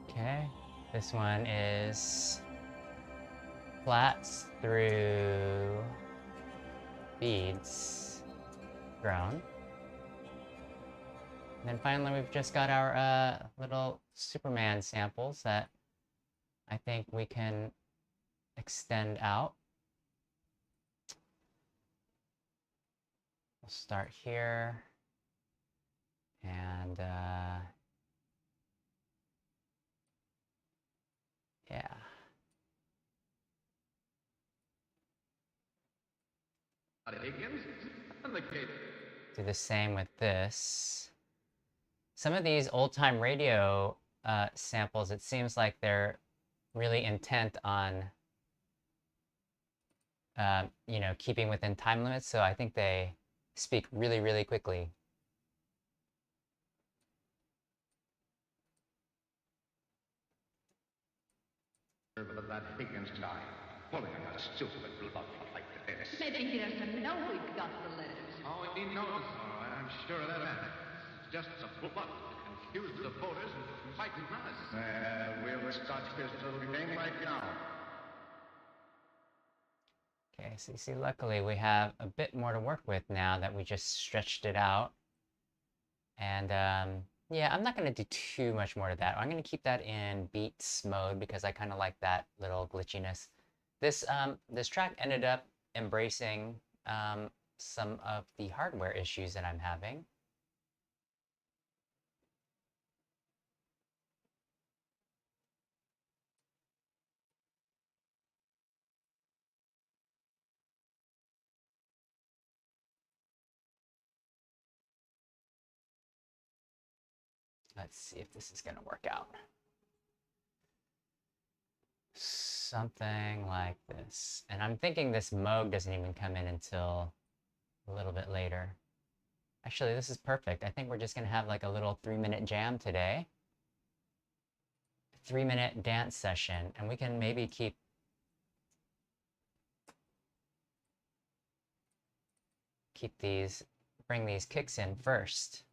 Okay, this one is flats through beads. drone. And then finally, we've just got our little Superman samples that I think we can extend out. We'll start here. And yeah. Do the same with this. Some of these old-time radio samples, it seems like they're really intent on, you know, keeping within time limits. So I think they speak really, really quickly. Of that Higgins guy, pulling on a stupid bluff like this. Maybe he doesn't know we've got the letters. Oh, he knows, all right. I'm sure of that. It's just a bluff to confuse the voters and frighten us. We'll start this little game right now. Okay, so you see, luckily we have a bit more to work with now that we just stretched it out. And yeah, I'm not going to do too much more to that. I'm going to keep that in beats mode because I kind of like that little glitchiness. This track ended up embracing some of the hardware issues that I'm having. Let's see if this is going to work out. Something like this. And I'm thinking this Moog doesn't even come in until a little bit later. Actually, this is perfect. I think we're just going to have like a little 3-minute jam today. 3-minute dance session. And we can maybe bring these kicks in first.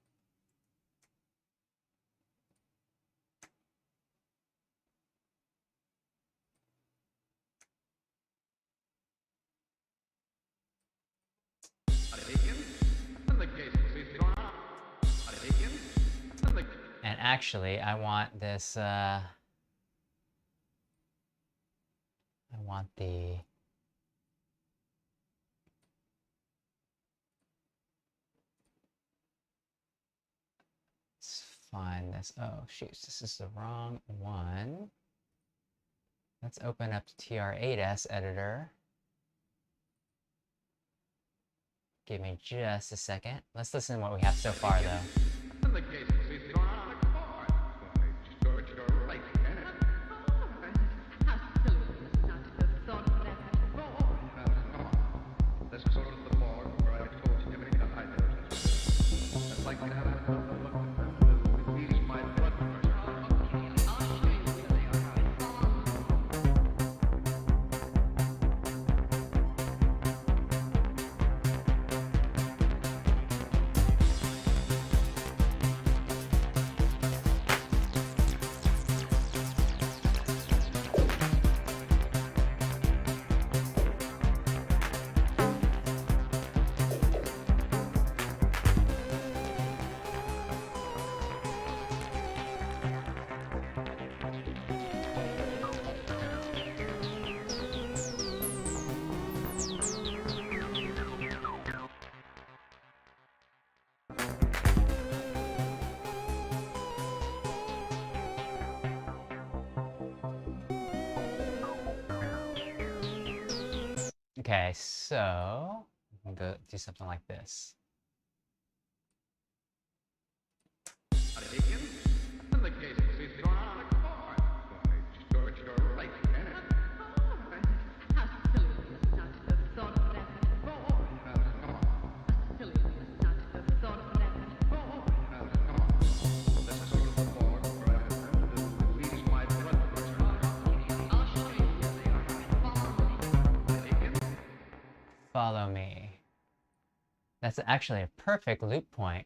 And actually, I want this, I want the, let's find this, oh shoot, this is the wrong one. Let's open up the TR-8S editor. Give me just a second. Let's listen to what we have so far though. Let's go to the morgue where I told Jimmy to hide those. I'd like to have another look at them to ease my blood pressure. Okay, so we'll go do something like this. Follow me. That's actually a perfect loop point.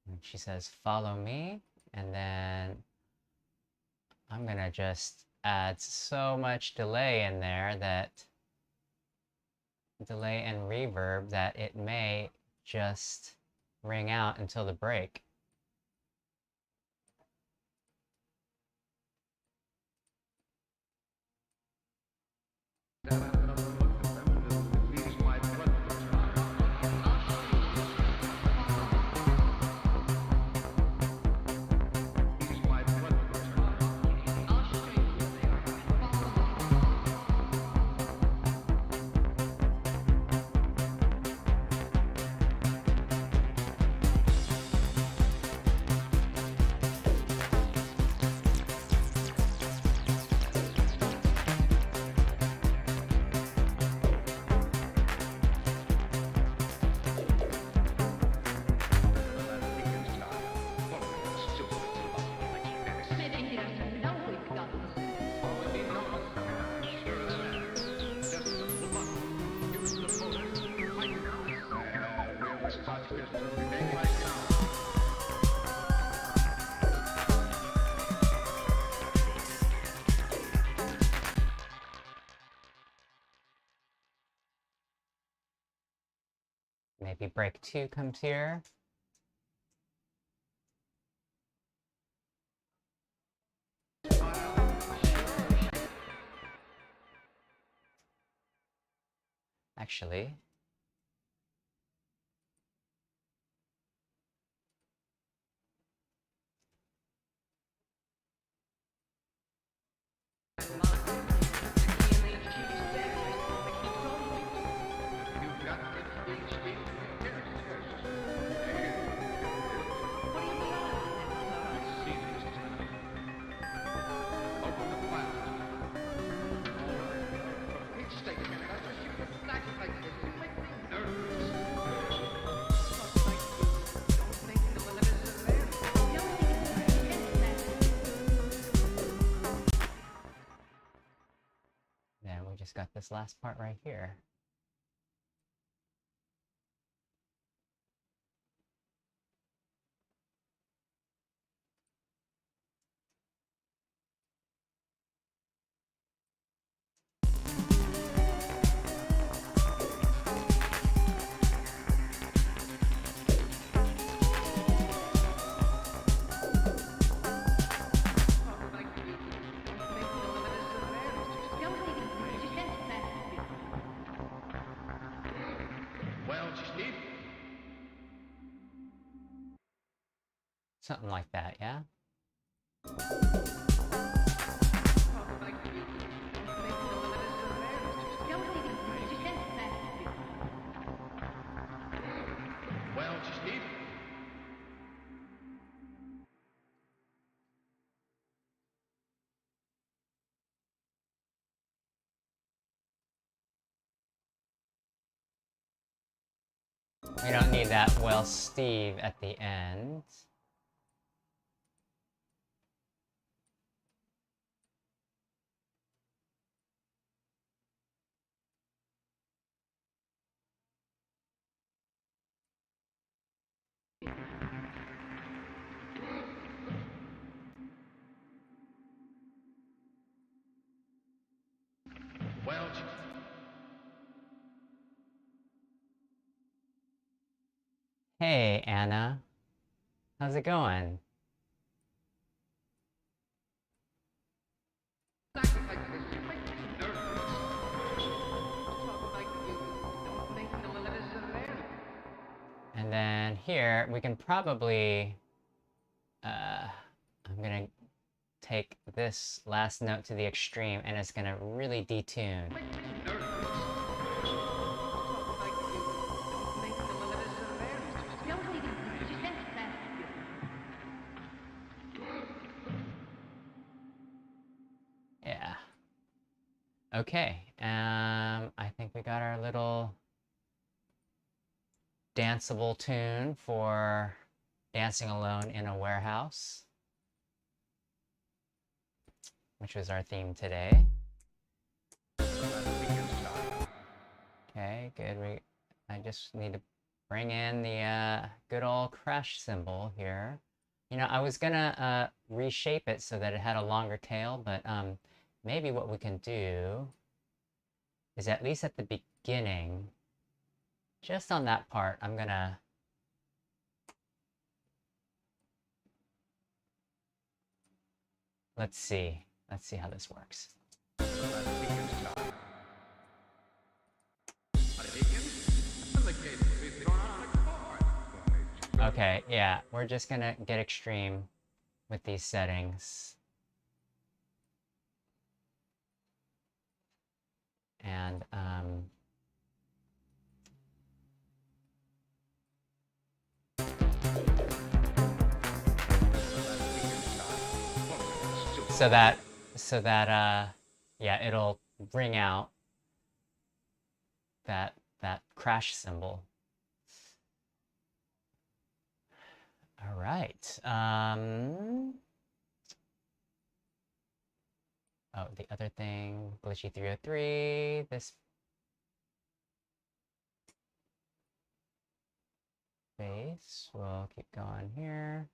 And she says, follow me, and then I'm gonna just add so much delay in there that delay and reverb that it may just ring out until the break. Sitting here to know we've got this. Maybe break 2 comes here. Actually, then we just got this last part right here. Well, Steve? Something like that, yeah? Well, Steve? We don't need that well Steve at the end. Well, Hey, Anna. How's it going? And then here, we can probably, I'm gonna take this last note to the extreme, and it's gonna really detune. Yeah. Okay, I think we got our little danceable tune for Dancing Alone in a Warehouse, which was our theme today. Okay, good. I just need to bring in the good old crash cymbal here. You know, I was gonna reshape it so that it had a longer tail, but maybe what we can do is at least at the beginning, just on that part, I'm gonna let's see how this works. Okay, yeah, we're just gonna get extreme with these settings. And so that yeah, it'll bring out that crash symbol. All right. Oh, the other thing, Glitchy 303, this base, we'll keep going here.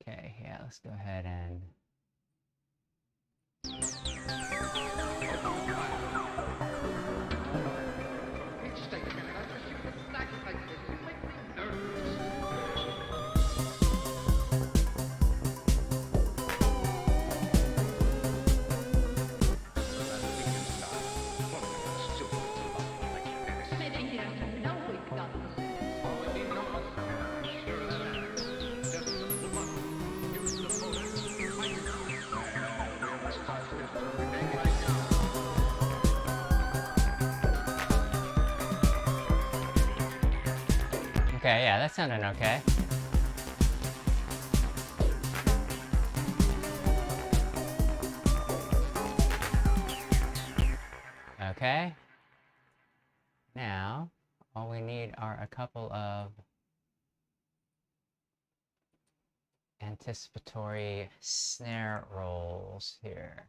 Okay, yeah, let's go ahead and Maybe he doesn't know we've got them. okay, yeah, that sounded okay. Okay. Now, all we need are a couple of anticipatory snare rolls here.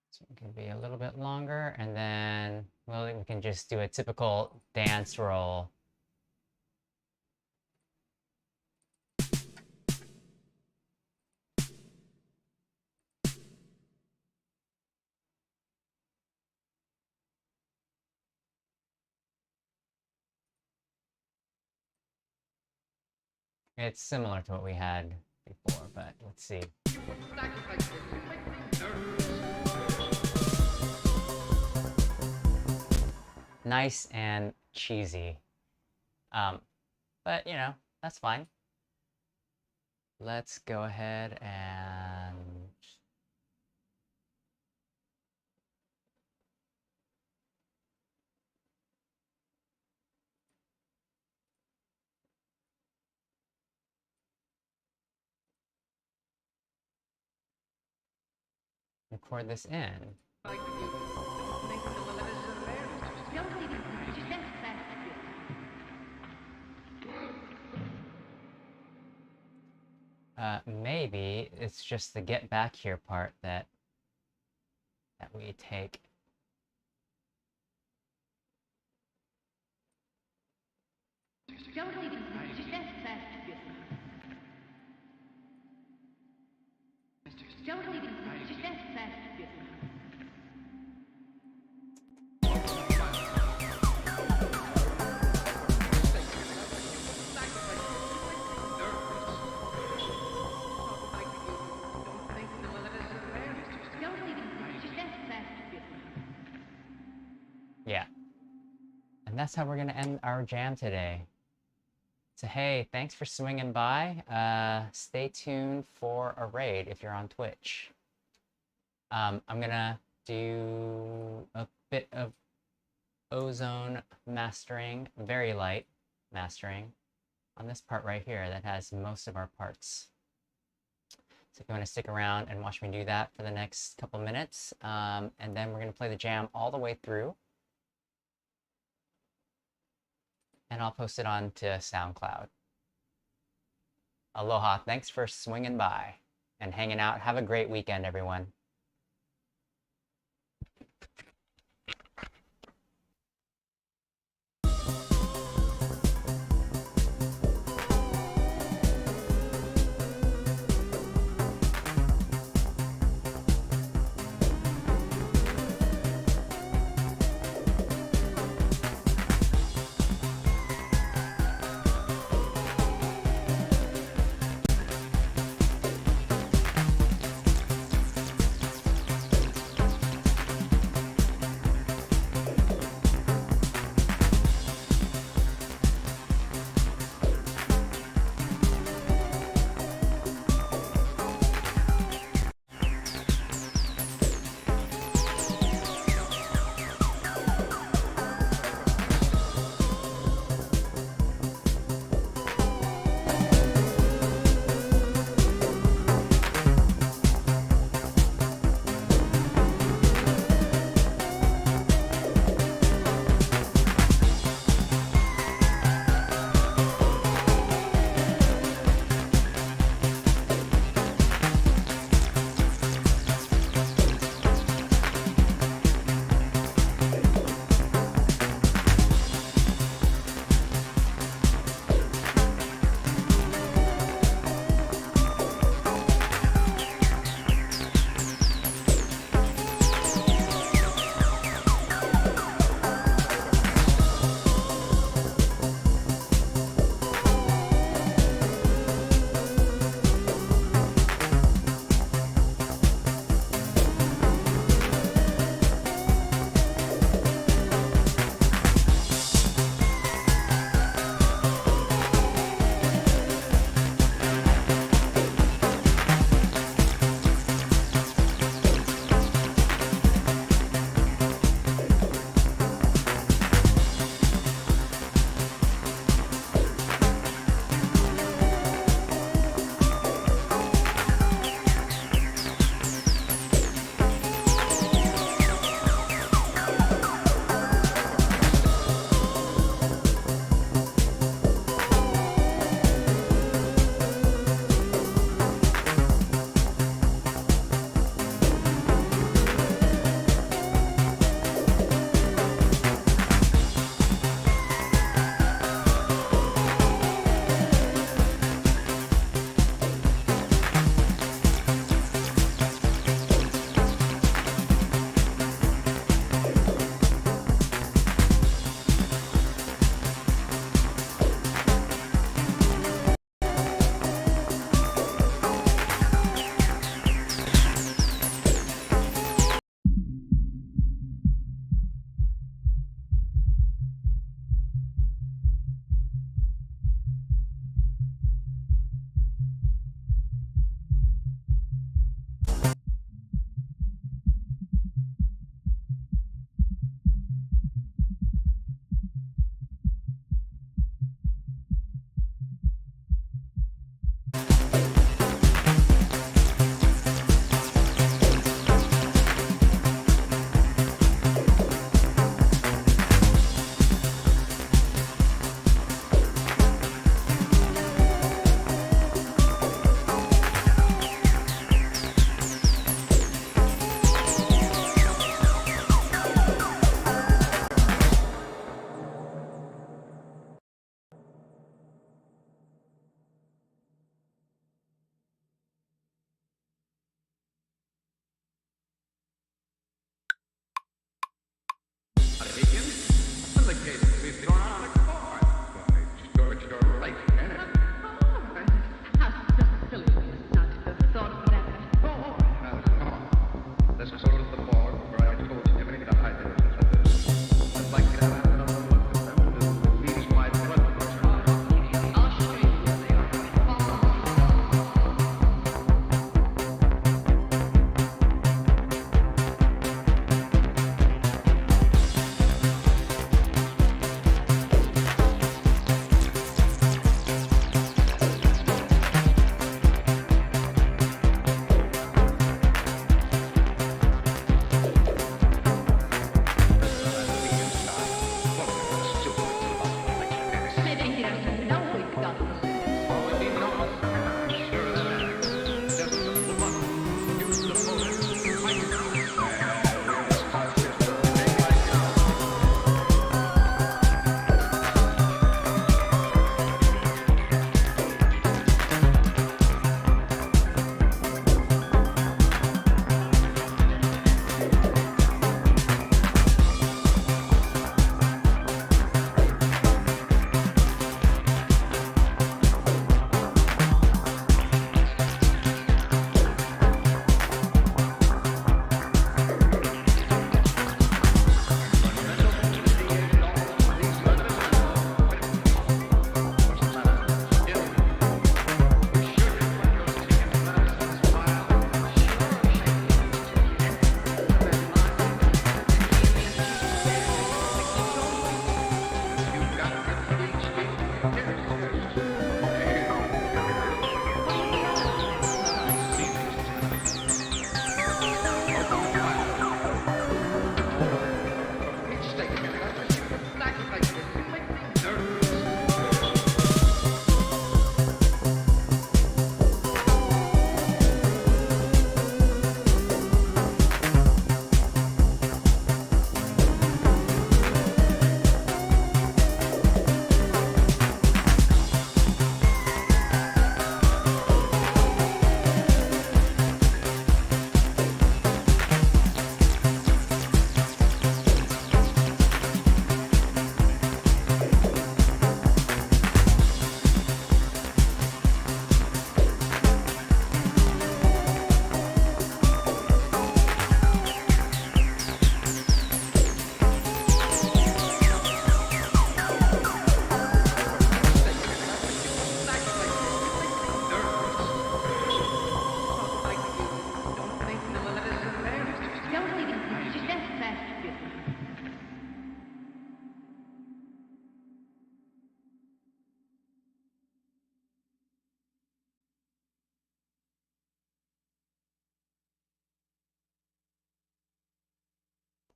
So it can be a little bit longer, and then, well, we can just do a typical dance roll. It's similar to what we had before, but let's see. Nice and cheesy. But, you know, that's fine. Let's go ahead and record this in. Don't even just stand fast. Maybe it's just the get back here part that we take. Don't even just stand fast. Don't even just stand fast. Yeah. And that's how we're going to end our jam today. So hey, thanks for swinging by. Stay tuned for a raid if you're on Twitch. I'm going to do a bit of ozone mastering, very light mastering, on this part right here that has most of our parts. So if you want to stick around and watch me do that for the next couple minutes, and then we're going to play the jam all the way through. And I'll post it on to SoundCloud. Aloha, thanks for swinging by and hanging out. Have a great weekend, everyone.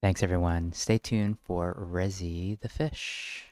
Thanks, everyone. Stay tuned for Rezi the Fish.